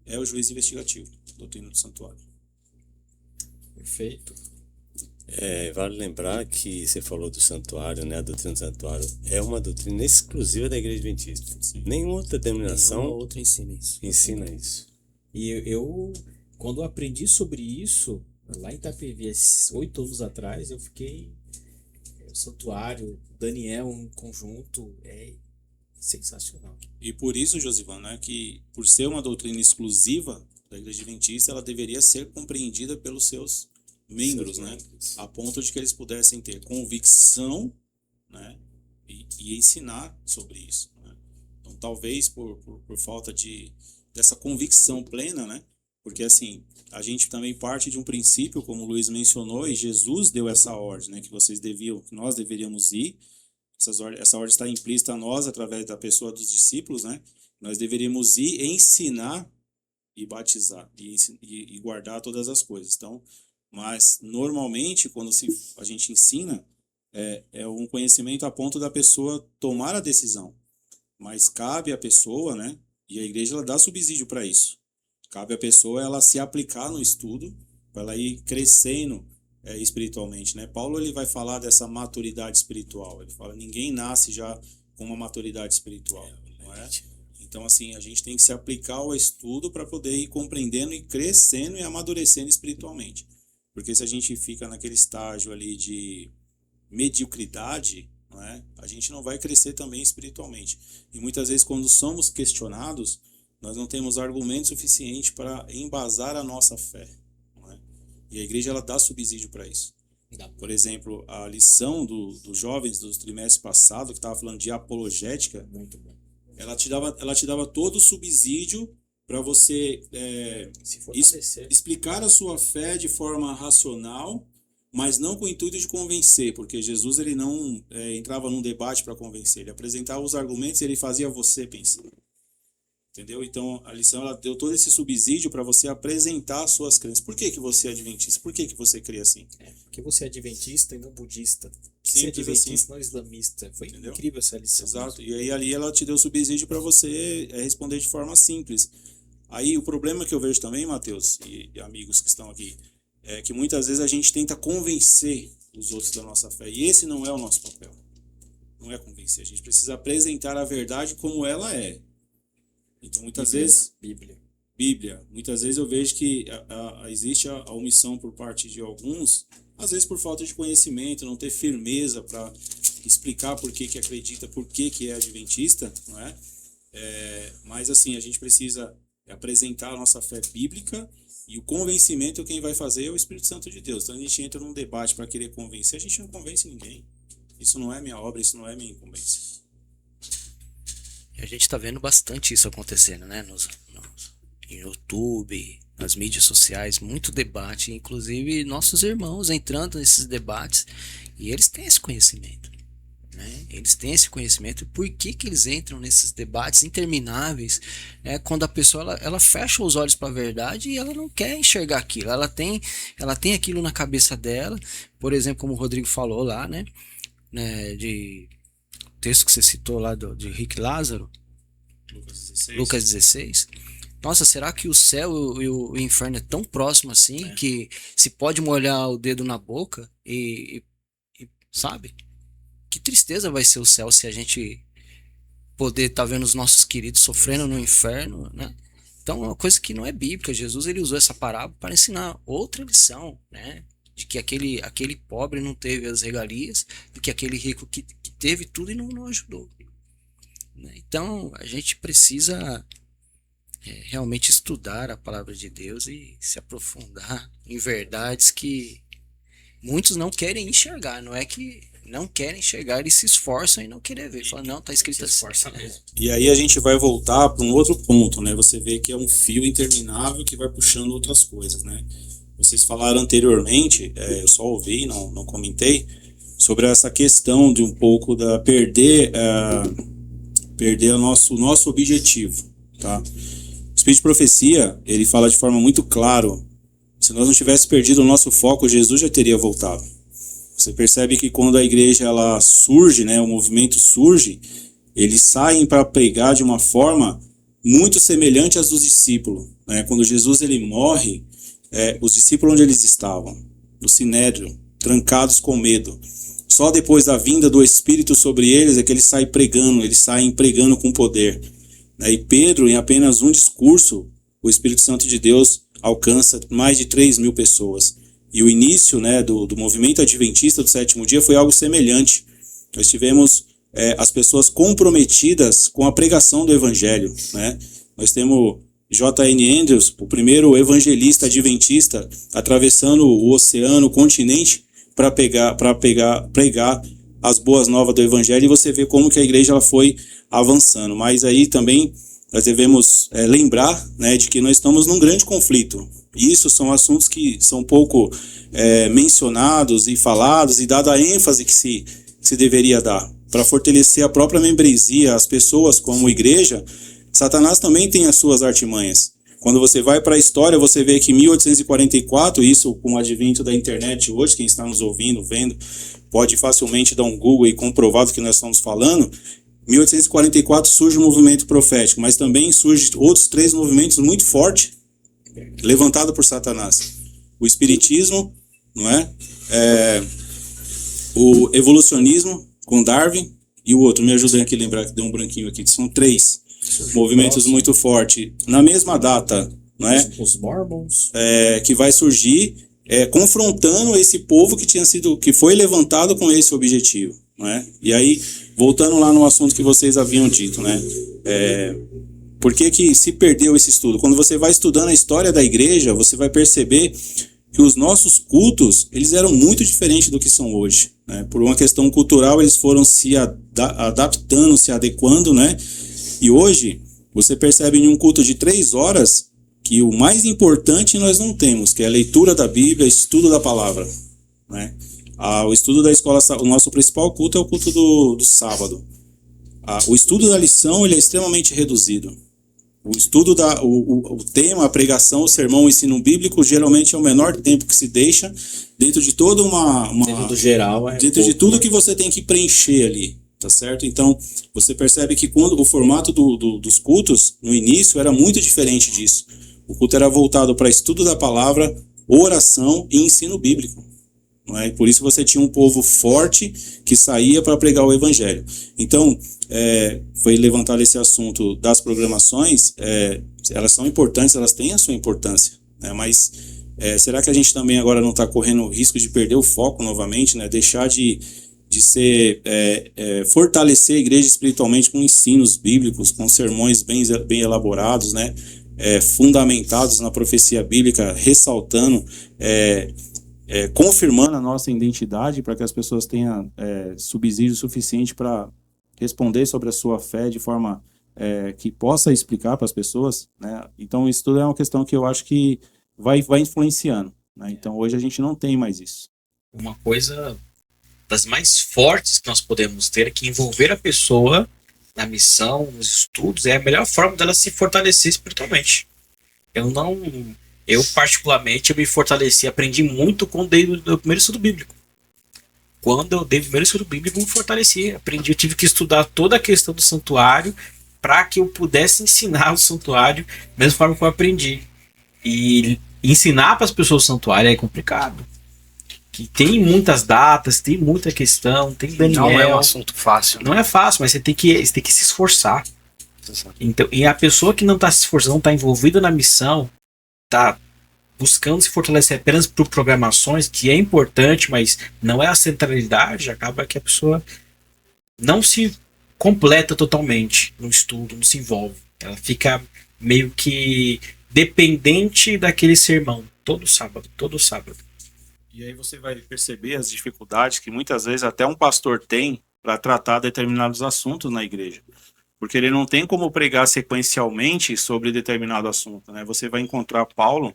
é o juízo investigativo, doutrina do santuário. Perfeito. Vale lembrar que você falou do santuário, né? A doutrina do santuário é uma doutrina exclusiva da Igreja Adventista. Nenhuma outra denominação Outro ensina isso. ensina isso. E eu, quando eu aprendi sobre isso, lá em Itapevi, esses 8 anos atrás, eu fiquei... O santuário, Daniel, um conjunto, é sensacional. E por isso, Josivan, né, que por ser uma doutrina exclusiva da Igreja Adventista, ela deveria ser compreendida pelos seus membros, né, a ponto de que eles pudessem ter convicção, né, e ensinar sobre isso, né? Então, talvez por falta dessa convicção plena, né, porque assim, a gente também parte de um princípio, como o Luiz mencionou, e Jesus deu essa ordem, né, que nós deveríamos ir. Essa ordem está implícita a nós através da pessoa dos discípulos, né? Nós deveríamos ir ensinar e batizar e guardar todas as coisas. Então, mas normalmente quando a gente ensina é um conhecimento a ponto da pessoa tomar a decisão, mas cabe à pessoa, né? E a igreja ela dá subsídio para isso. Cabe à pessoa ela se aplicar no estudo para ela ir crescendo espiritualmente, né? Paulo ele vai falar dessa maturidade espiritual. Ele fala, ninguém nasce já com uma maturidade espiritual, não é? Então, assim, a gente tem que se aplicar ao estudo para poder ir compreendendo e crescendo e amadurecendo espiritualmente. Porque se a gente fica naquele estágio ali de mediocridade, não é? A gente não vai crescer também espiritualmente. E muitas vezes, quando somos questionados, nós não temos argumento suficiente para embasar a nossa fé. E a igreja ela dá subsídio para isso. Por exemplo, a lição dos jovens dos trimestres passados, que estava falando de apologética, ela te dava todo o subsídio para você explicar a sua fé de forma racional, mas não com o intuito de convencer, porque Jesus ele não entrava num debate para convencer, ele apresentava os argumentos e ele fazia você pensar. Entendeu? Então, a lição ela deu todo esse subsídio para você apresentar as suas crenças. Por que você é adventista? Por que você crê assim? Porque você é adventista e não budista. Sim, você é adventista, não islamista. Foi Entendeu? incrível essa lição. Exato. Mesmo. E aí ali ela te deu subsídio para você responder de forma simples. Aí o problema que eu vejo também, Matheus, e amigos que estão aqui, é que muitas vezes a gente tenta convencer os outros da nossa fé. E esse não é o nosso papel. Não é convencer. A gente precisa apresentar a verdade como ela é. Então, muitas vezes... Bíblia. Muitas vezes eu vejo que existe a omissão por parte de alguns, às vezes por falta de conhecimento, não ter firmeza para explicar por que acredita, por que é adventista, não é? Mas, assim, a gente precisa apresentar a nossa fé bíblica e o convencimento quem vai fazer é o Espírito Santo de Deus. Então, a gente entra num debate para querer convencer, a gente não convence ninguém. Isso não é minha obra, isso não é minha incumbência. a gente tá vendo bastante isso acontecendo, né? Em YouTube, nas mídias sociais, muito debate, inclusive nossos irmãos entrando nesses debates, e eles têm esse conhecimento, né? Eles têm esse conhecimento. E por que que eles entram nesses debates intermináveis, né? Quando a pessoa ela fecha os olhos para a verdade e ela não quer enxergar aquilo, ela tem aquilo na cabeça dela, por exemplo, como o Rodrigo falou lá, né? De texto que você citou lá de Rick Lázaro, Lucas 16. Nossa, será que o céu e o inferno é tão próximo assim que se pode molhar o dedo na boca e sabe? Que tristeza vai ser o céu se a gente poder estar vendo os nossos queridos sofrendo no inferno, né? Então é uma coisa que não é bíblica. Jesus ele usou essa parábola para ensinar outra lição, né? De que aquele pobre não teve as regalias, de que aquele rico que teve tudo e não ajudou, né? Então a gente precisa realmente estudar a palavra de Deus e se aprofundar em verdades que muitos não querem enxergar. Não é que não querem enxergar, eles se esforçam e não querem ver. Falam, não, tá escrito assim. E aí a gente vai voltar para um outro ponto, né? Você vê que é um fio interminável que vai puxando outras coisas, né? Vocês falaram anteriormente, eu só ouvi, não comentei, sobre essa questão de um pouco da perder o nosso objetivo, tá? O Espírito de Profecia, ele fala de forma muito clara, se nós não tivéssemos perdido o nosso foco, Jesus já teria voltado. Você percebe que quando a igreja ela surge, né, o movimento surge, eles saem para pregar de uma forma muito semelhante às dos discípulos, né? Quando Jesus ele morre, os discípulos onde eles estavam? No Sinédrio, trancados com medo. Só depois da vinda do Espírito sobre eles é que eles saem pregando com poder. E Pedro, em apenas um discurso, o Espírito Santo de Deus alcança mais de 3.000 pessoas. E o início, né, do movimento adventista do sétimo dia foi algo semelhante. Nós tivemos as pessoas comprometidas com a pregação do Evangelho, né? Nós temos J.N. Andrews, o primeiro evangelista adventista, atravessando o oceano, o continente, para pregar as boas novas do Evangelho, e você vê como que a igreja ela foi avançando. Mas aí também nós devemos lembrar, né, de que nós estamos num grande conflito. E isso são assuntos que são pouco mencionados e falados, e dada a ênfase que se deveria dar. Para fortalecer a própria membresia, as pessoas como igreja, Satanás também tem as suas artimanhas. Quando você vai para a história, você vê que em 1844, isso com o advento da internet hoje, quem está nos ouvindo, vendo, pode facilmente dar um Google e comprovar do que nós estamos falando. Em 1844 surge o movimento profético, mas também surgem outros 3 movimentos muito fortes, levantados por Satanás. O espiritismo, não é? O evolucionismo com Darwin, e o outro, me ajudem aqui a lembrar que deu um branquinho aqui, são 3 movimentos muito fortes. Na mesma data, não é? Os Mormons. Que vai surgir confrontando esse povo que foi levantado com esse objetivo, não é? E aí, voltando lá no assunto que vocês haviam dito, né? Por que se perdeu esse estudo? Quando você vai estudando a história da igreja, você vai perceber que os nossos cultos, eles eram muito diferentes do que são hoje, né? Por uma questão cultural, eles foram se adaptando, se adequando, né? E hoje, você percebe em um culto de 3 horas que o mais importante nós não temos, que é a leitura da Bíblia, estudo da palavra, né? O estudo da escola, o nosso principal culto é o culto do sábado. O estudo da lição ele é extremamente reduzido. O estudo o tema, a pregação, o sermão, o ensino bíblico, geralmente é o menor tempo que se deixa dentro de toda Dentro do geral, dentro de tudo que você tem que preencher ali, tá certo? Então, você percebe que quando o formato dos cultos, no início, era muito diferente disso. O culto era voltado para estudo da palavra, oração e ensino bíblico. Não é? E por isso você tinha um povo forte que saía para pregar o evangelho. Então, foi levantado esse assunto das programações, elas são importantes, elas têm a sua importância, né? Mas será que a gente também agora não está correndo o risco de perder o foco novamente, né? Deixar de fortalecer a igreja espiritualmente com ensinos bíblicos, com sermões bem elaborados, né? Fundamentados na profecia bíblica, ressaltando, confirmando a nossa identidade para que as pessoas tenham subsídio suficiente para responder sobre a sua fé de forma que possa explicar para as pessoas, né? Então isso tudo é uma questão que eu acho que vai influenciando, né? Então hoje a gente não tem mais isso. Uma coisa das mais fortes que nós podemos ter é que envolver a pessoa na missão, nos estudos, é a melhor forma dela se fortalecer espiritualmente. Eu particularmente, eu me fortaleci, aprendi muito quando dei o primeiro estudo bíblico. Quando eu dei o primeiro estudo bíblico, eu me fortaleci, aprendi, eu tive que estudar toda a questão do santuário para que eu pudesse ensinar o santuário da mesma forma que eu aprendi. E ensinar para as pessoas o santuário é complicado. Que tem muitas datas, tem muita questão, tem Daniel. Não é um assunto fácil. Não é fácil, mas você tem que se esforçar. Então, e a pessoa que não está se esforçando, não está envolvida na missão, está buscando se fortalecer apenas por programações, que é importante, mas não é a centralidade, acaba que a pessoa não se completa totalmente no estudo, não se envolve. Ela fica meio que dependente daquele sermão, todo sábado. E aí você vai perceber as dificuldades que muitas vezes até um pastor tem para tratar determinados assuntos na igreja. Porque ele não tem como pregar sequencialmente sobre determinado assunto, né? Você vai encontrar Paulo,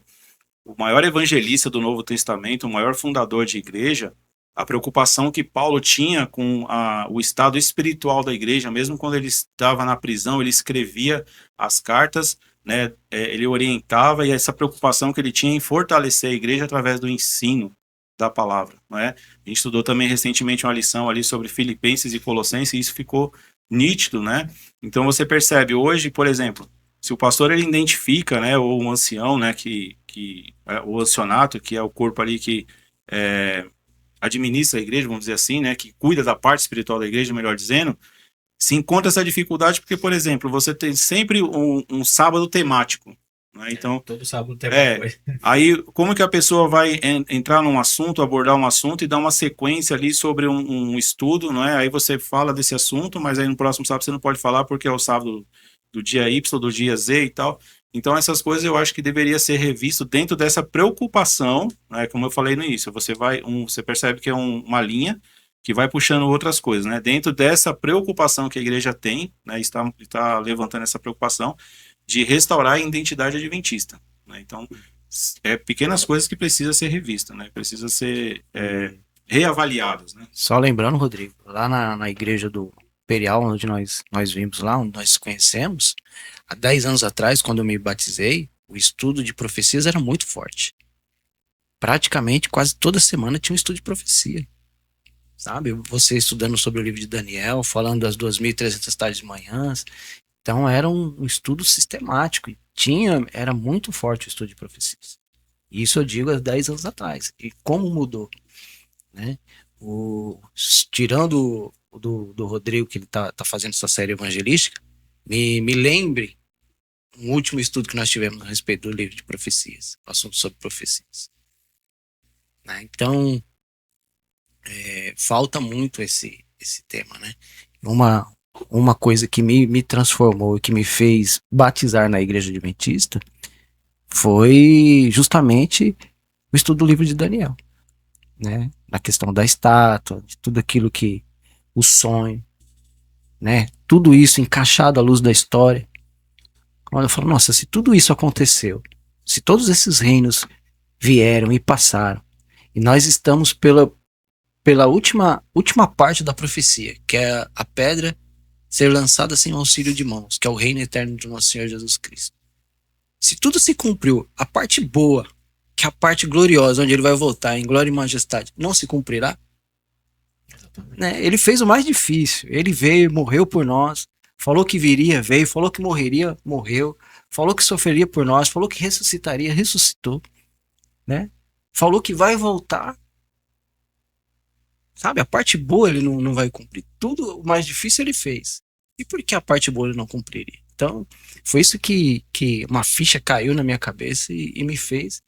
o maior evangelista do Novo Testamento, o maior fundador de igreja, a preocupação que Paulo tinha com o estado espiritual da igreja, mesmo quando ele estava na prisão, ele escrevia as cartas, né? Ele orientava, e essa preocupação que ele tinha em fortalecer a igreja através do ensino da palavra, não é? A gente estudou também recentemente uma lição ali sobre Filipenses e Colossenses, e isso ficou nítido, né? Então você percebe hoje, por exemplo, se o pastor ele identifica, né, ou um ancião, né, o ancianato, que é o corpo ali que administra a igreja, vamos dizer assim, né, que cuida da parte espiritual da igreja, melhor dizendo, se encontra essa dificuldade porque, por exemplo, você tem sempre um sábado temático, né? Então, todo sábado tem uma coisa. aí como que a pessoa vai entrar num assunto, abordar um assunto e dar uma sequência ali sobre um estudo, não é? Aí você fala desse assunto, mas aí no próximo sábado você não pode falar porque é o sábado do dia Y, do dia Z e tal. Então essas coisas eu acho que deveria ser revisto dentro dessa preocupação, né? Como eu falei no início, você percebe que é uma linha que vai puxando outras coisas, né? Dentro dessa preocupação que a igreja tem, né? Está levantando essa preocupação de restaurar a identidade adventista, né? Então, pequenas coisas que precisam ser revistas, né? Precisam ser reavaliadas, né? Só lembrando, Rodrigo, lá na igreja do Imperial, onde nós vimos lá, onde nós conhecemos, há 10 anos atrás, quando eu me batizei, o estudo de profecias era muito forte. Praticamente, quase toda semana tinha um estudo de profecia. Sabe? Você estudando sobre o livro de Daniel, falando das 2.300 tardes de manhãs. Então era um estudo sistemático. Era muito forte o estudo de profecias. Isso eu digo há 10 anos atrás. E como mudou, né? Tirando do Rodrigo, que ele tá fazendo essa série evangelística, me lembre um último estudo que nós tivemos a respeito do livro de profecias, assunto sobre profecias. Né? Então, falta muito esse tema, né? Uma coisa que me transformou e que me fez batizar na igreja adventista foi justamente o estudo do livro de Daniel, né? Na questão da estátua, de tudo aquilo que o sonho, né? Tudo isso encaixado à luz da história. Quando eu falo, nossa, se tudo isso aconteceu, se todos esses reinos vieram e passaram, e nós estamos pela última parte da profecia, que é a pedra ser lançada sem auxílio de mãos, que é o reino eterno do nosso Senhor Jesus Cristo. Se tudo se cumpriu, a parte boa, que é a parte gloriosa, onde ele vai voltar em glória e majestade, não se cumprirá? Né? Ele fez o mais difícil. Ele veio, morreu por nós, falou que viria, veio, falou que morreria, morreu, falou que sofreria por nós, falou que ressuscitaria, ressuscitou, né? Falou que vai voltar. Sabe, a parte boa ele não vai cumprir. Tudo o mais difícil ele fez. E por que a parte boa ele não cumpriria? Então, foi isso que uma ficha caiu na minha cabeça e me fez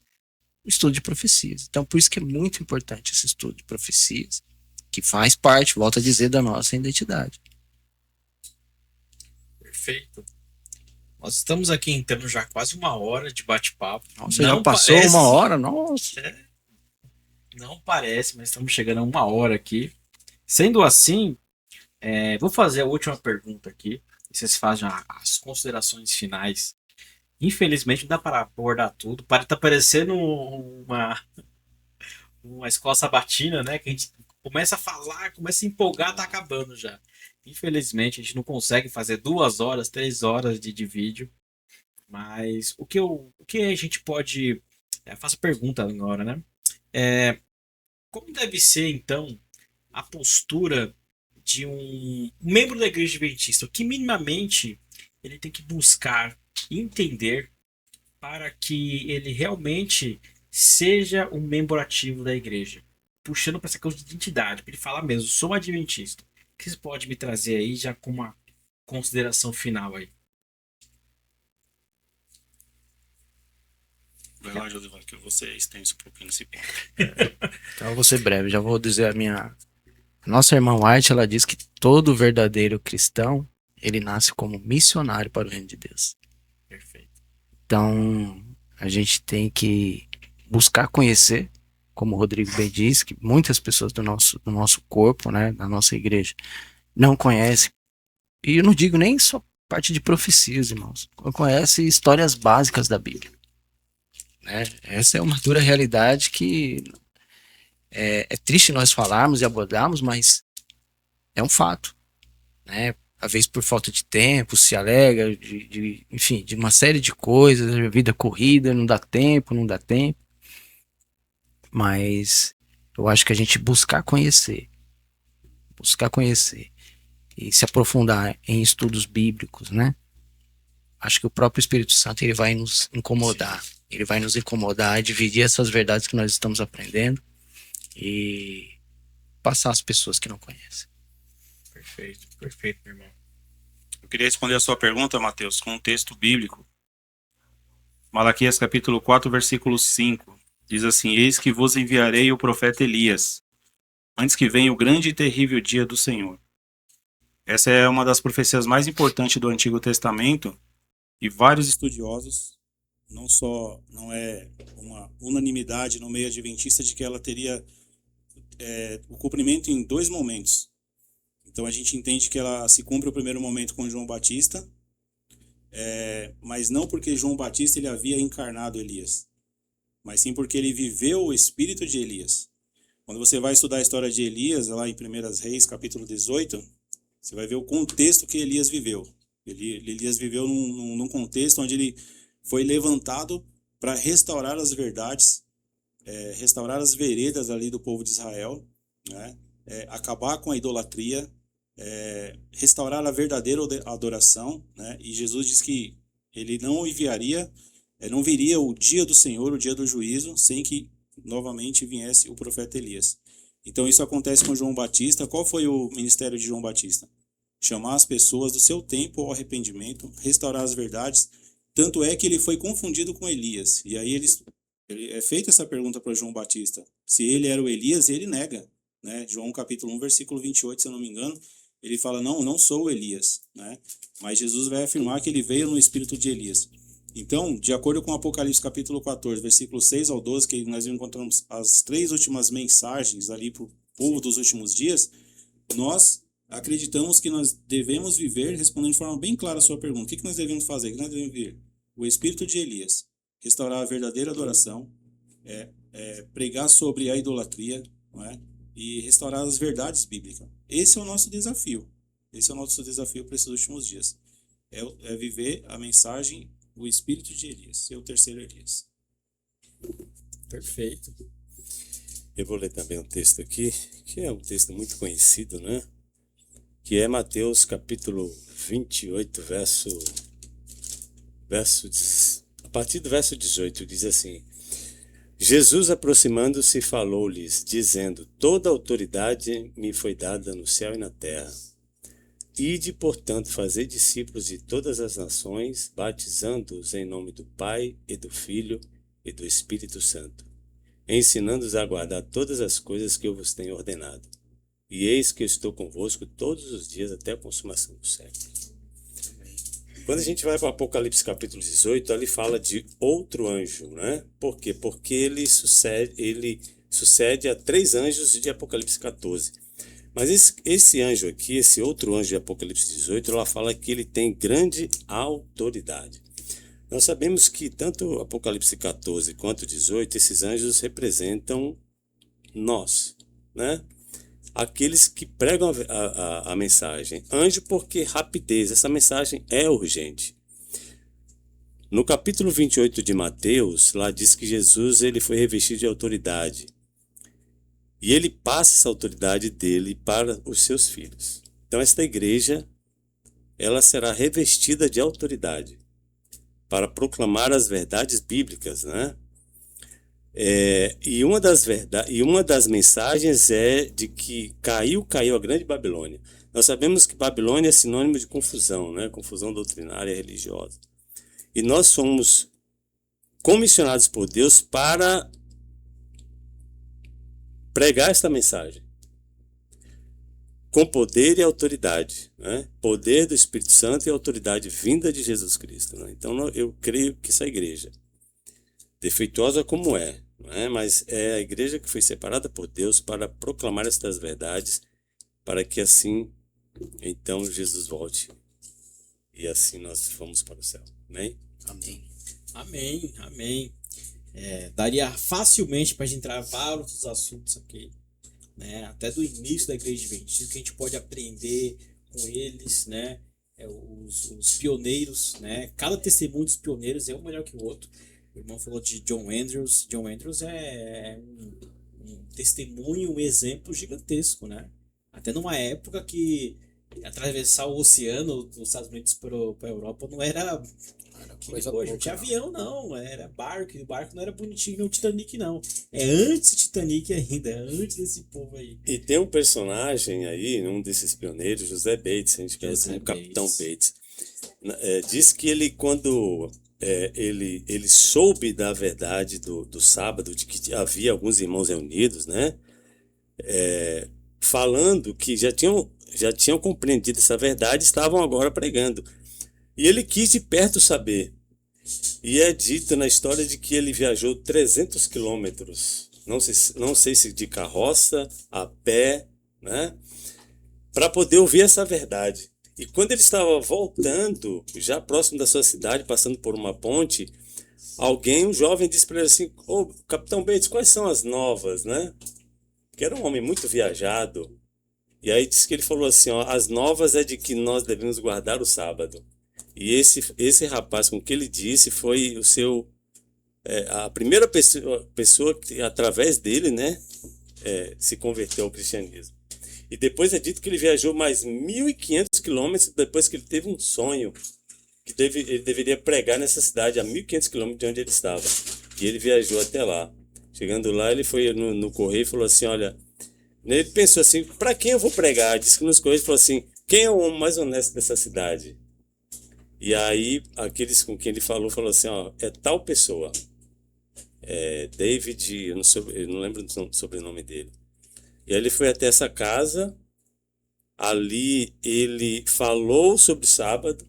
o estudo de profecias. Então, por isso que é muito importante esse estudo de profecias, que faz parte, volto a dizer, da nossa identidade. Perfeito. Nós estamos aqui entrando já quase 1 hora de bate-papo. Nossa, já passou parece 1 hora? Nossa. Não parece, mas estamos chegando a 1 hora aqui. Sendo assim, vou fazer a última pergunta aqui. vocês fazem as considerações finais. Infelizmente não dá para abordar tudo. Para tá parecendo uma escola sabatina, né? Que a gente começa a falar, começa a empolgar, tá acabando já. Infelizmente a gente não consegue fazer 2 horas, 3 horas de vídeo. Mas o que a gente pode. Faço a pergunta agora, né? Como deve ser, então, a postura de um membro da Igreja Adventista? O que minimamente ele tem que buscar entender para que ele realmente seja um membro ativo da igreja? Puxando para essa coisa de identidade, para ele falar mesmo, sou um adventista. O que você pode me trazer aí já com uma consideração final aí? Vai lá, Josivan, que você extenso um pouquinho nesse ponto. Então eu vou ser breve, já vou dizer a minha. Nossa irmã White, ela diz que todo verdadeiro cristão, ele nasce como missionário para o reino de Deus. Perfeito. Então, a gente tem que buscar conhecer, como o Rodrigo bem disse, que muitas pessoas do nosso corpo, né, da nossa igreja, não conhecem. E eu não digo nem só parte de profecias, irmãos. Não conhece histórias básicas da Bíblia. Né? Essa é uma dura realidade que é triste nós falarmos e abordarmos, mas é um fato. Né? Às vezes por falta de tempo, se alega, enfim, de uma série de coisas, a vida corrida, não dá tempo. Mas eu acho que a gente buscar conhecer e se aprofundar em estudos bíblicos, né? Acho que o próprio Espírito Santo ele vai nos incomodar. Ele vai nos incomodar a dividir essas verdades que nós estamos aprendendo e passar às pessoas que não conhecem. Perfeito, meu irmão. Eu queria responder a sua pergunta, Mateus, com um texto bíblico. Malaquias capítulo 4, versículo 5. Diz assim: Eis que vos enviarei o profeta Elias, antes que venha o grande e terrível dia do Senhor. Essa é uma das profecias mais importantes do Antigo Testamento, e vários estudiosos, não é uma unanimidade no meio adventista de que ela teria o cumprimento em 2 momentos. Então a gente entende que ela se cumpre o primeiro momento com João Batista, mas não porque João Batista ele havia encarnado Elias, mas sim porque ele viveu o espírito de Elias. Quando você vai estudar a história de Elias, lá em 1 Reis, capítulo 18, você vai ver o contexto que Elias viveu. Elias viveu num contexto onde ele foi levantado para restaurar as verdades, restaurar as veredas ali do povo de Israel, né? Acabar com a idolatria, restaurar a verdadeira adoração, né? E Jesus diz que ele não enviaria, não viria o dia do Senhor, o dia do juízo, sem que novamente viesse o profeta Elias. Então isso acontece com João Batista. Qual foi o ministério de João Batista? Chamar as pessoas do seu tempo ao arrependimento, restaurar as verdades. Tanto é que ele foi confundido com Elias. E aí é feita essa pergunta para João Batista. Se ele era o Elias, ele nega. Né? João capítulo 1, versículo 28, se eu não me engano, ele fala, não sou o Elias. Né? Mas Jesus vai afirmar que ele veio no espírito de Elias. Então, de acordo com Apocalipse capítulo 14, versículo 6 ao 12, que nós encontramos as 3 últimas mensagens ali para o povo dos últimos dias, nós acreditamos que nós devemos viver, respondendo de forma bem clara a sua pergunta, o que nós devemos fazer? O que nós devemos viver? O espírito de Elias, restaurar a verdadeira adoração, pregar sobre a idolatria, não é? E restaurar as verdades bíblicas. Esse é o nosso desafio. Esse é o nosso desafio para esses últimos dias. É viver a mensagem, o espírito de Elias, ser o terceiro Elias. Perfeito. Eu vou ler também um texto aqui, que é um texto muito conhecido, né? Que é Mateus capítulo 28, a partir do verso 18, diz assim: Jesus, aproximando-se, falou-lhes, dizendo: Toda autoridade me foi dada no céu e na terra. Ide, portanto, fazer discípulos de todas as nações, batizando-os em nome do Pai e do Filho e do Espírito Santo, ensinando-os a guardar todas as coisas que eu vos tenho ordenado. E eis que eu estou convosco todos os dias até a consumação do século. Quando a gente vai para o Apocalipse capítulo 18, ali fala de outro anjo, né? Por quê? Porque ele sucede a 3 anjos de Apocalipse 14. Mas esse anjo aqui, esse outro anjo de Apocalipse 18, ela fala que ele tem grande autoridade. Nós sabemos que tanto Apocalipse 14 quanto 18, esses anjos representam nós, né? Aqueles que pregam a mensagem. Anjo porque rapidez, essa mensagem é urgente. No capítulo 28 de Mateus, lá diz que Jesus ele foi revestido de autoridade. E ele passa essa autoridade dele para os seus filhos. Então esta igreja, ela será revestida de autoridade para proclamar as verdades bíblicas, né? E uma das mensagens é de que caiu a grande Babilônia. Nós sabemos que Babilônia é sinônimo de confusão, né? Confusão doutrinária e religiosa. E nós somos comissionados por Deus para pregar esta mensagem com poder e autoridade, né? Poder do Espírito Santo e autoridade vinda de Jesus Cristo, né? Então eu creio que essa igreja, defeituosa como é, não é? Mas é a igreja que foi separada por Deus para proclamar estas verdades, para que assim, então, Jesus volte e assim nós vamos para o céu. Amém? Amém. Amém, amém. Daria facilmente para a gente entrar em vários assuntos aqui, né? Até do início da Igreja Adventista, que a gente pode aprender com eles, né? Os pioneiros, né? Cada testemunho dos pioneiros é um melhor que o outro. O irmão falou de John Andrews. John Andrews é um testemunho, um exemplo gigantesco, né? Até numa época que atravessar o oceano dos Estados Unidos para a Europa não era Coisa hoje, não pouca, tinha não. avião não, era barco, e o barco não era bonitinho, não Titanic não. É antes do Titanic ainda, é antes desse povo aí. E tem um personagem aí, um desses pioneiros, José Bates, a gente conhece José como Capitão Bates. Bates. Diz que ele, quando ele soube da verdade do sábado, de que havia alguns irmãos reunidos, né? Falando que já tinham compreendido essa verdade, estavam agora pregando. E ele quis de perto saber. E é dito na história de que ele viajou 300 quilômetros, não sei se de carroça, a pé, né? Para poder ouvir essa verdade. E quando ele estava voltando, já próximo da sua cidade, passando por uma ponte, um jovem disse para ele assim: "Ô, Capitão Bates, quais são as novas, né?" Que era um homem muito viajado. E aí disse que ele falou assim: ó, as novas é de que nós devemos guardar o sábado. E esse rapaz, com o que ele disse, foi a primeira pessoa que, através dele, né, se converteu ao cristianismo. E depois é dito que ele viajou mais 1.500 quilômetros depois que ele teve um sonho que ele deveria pregar nessa cidade a 1.500 quilômetros de onde ele estava. E ele viajou até lá. Chegando lá, ele foi no correio e falou assim: olha, ele pensou assim, para quem eu vou pregar? Disse que nos correios falou assim: quem é o homem mais honesto dessa cidade? E aí, aqueles com quem ele falou assim: ó, é tal pessoa. David, eu não lembro do sobrenome dele. E aí ele foi até essa casa, ali ele falou sobre sábado,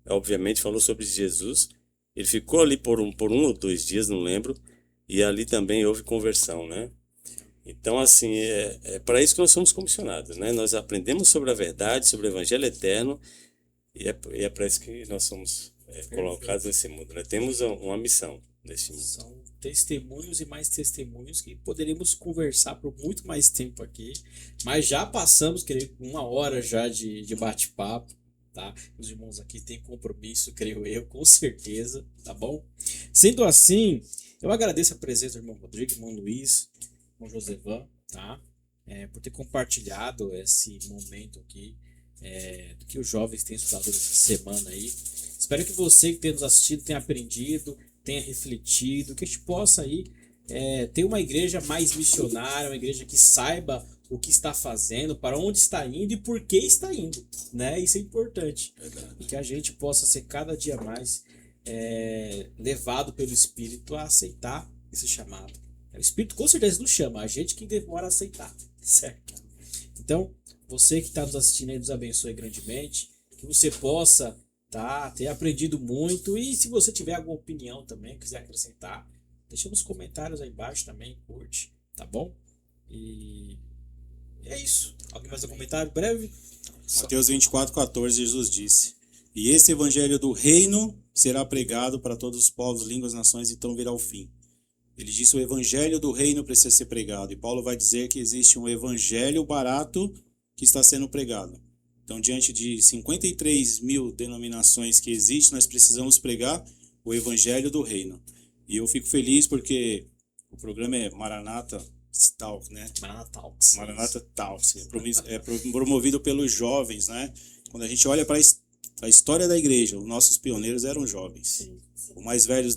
obviamente falou sobre Jesus. Ele ficou ali por um ou 2 dias, não lembro, e ali também houve conversão, né? Então, assim, é para isso que nós somos comissionados, né? Nós aprendemos sobre a verdade, sobre o evangelho eterno, e é para isso que nós somos colocados nesse mundo, né? Temos uma missão nesse mundo. São testemunhos e mais testemunhos que poderíamos conversar por muito mais tempo aqui, mas já passamos, creio, 1 hora já de bate-papo, tá? Os irmãos aqui têm compromisso, creio eu, com certeza, tá bom? Sendo assim, eu agradeço a presença do irmão Rodrigo, irmão Luiz, irmão Josevan, tá? Por ter compartilhado esse momento aqui, do que os jovens têm estudado essa semana aí. Espero que você que tem nos assistido tenha aprendido, tenha refletido, que a gente possa aí ter uma igreja mais missionária, uma igreja que saiba o que está fazendo, para onde está indo e por que está indo, né? Isso é importante. Verdade. E que a gente possa ser cada dia mais levado pelo Espírito a aceitar esse chamado. O Espírito com certeza nos chama, a gente que demora a aceitar, certo? Então, você que está nos assistindo aí, nos abençoe grandemente, que você possa ter aprendido muito, e se você tiver alguma opinião também, quiser acrescentar, deixa nos comentários aí embaixo também, curte, tá bom? E é isso. Alguém mais um comentário breve? Mateus 24:14, Jesus disse: E esse evangelho do reino será pregado para todos os povos, línguas, nações, então virá o fim. Ele disse: o evangelho do reino precisa ser pregado. E Paulo vai dizer que existe um evangelho barato que está sendo pregado. Então, diante de 53 mil denominações que existem, nós precisamos pregar o evangelho do reino. E eu fico feliz porque o programa é Maranata Talk, né? Maranata Talks. Maranata Talks. É promovido pelos jovens, né? Quando a gente olha para a história da igreja, os nossos pioneiros eram jovens. Sim. O mais velho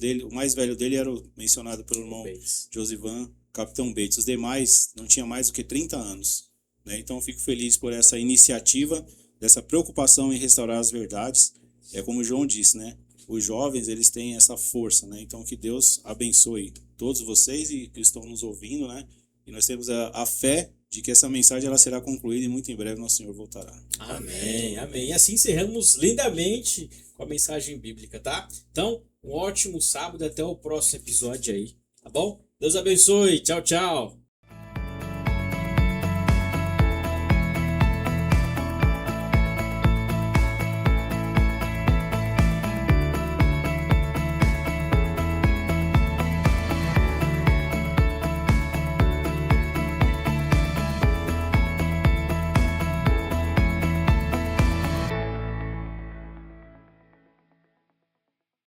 dele era o mencionado pelo irmão Josivan, Capitão Bates. Os demais não tinham mais do que 30 anos. Né? Então, eu fico feliz por essa iniciativa, dessa preocupação em restaurar as verdades. É como o João disse, né? Os jovens, eles têm essa força, né? Então, que Deus abençoe todos vocês e que estão nos ouvindo, né? E nós temos a fé de que essa mensagem ela será concluída e muito em breve nosso Senhor voltará. Amém, amém. E assim encerramos lindamente com a mensagem bíblica, tá? Então, um ótimo sábado e até o próximo episódio aí, tá bom? Deus abençoe. Tchau, tchau.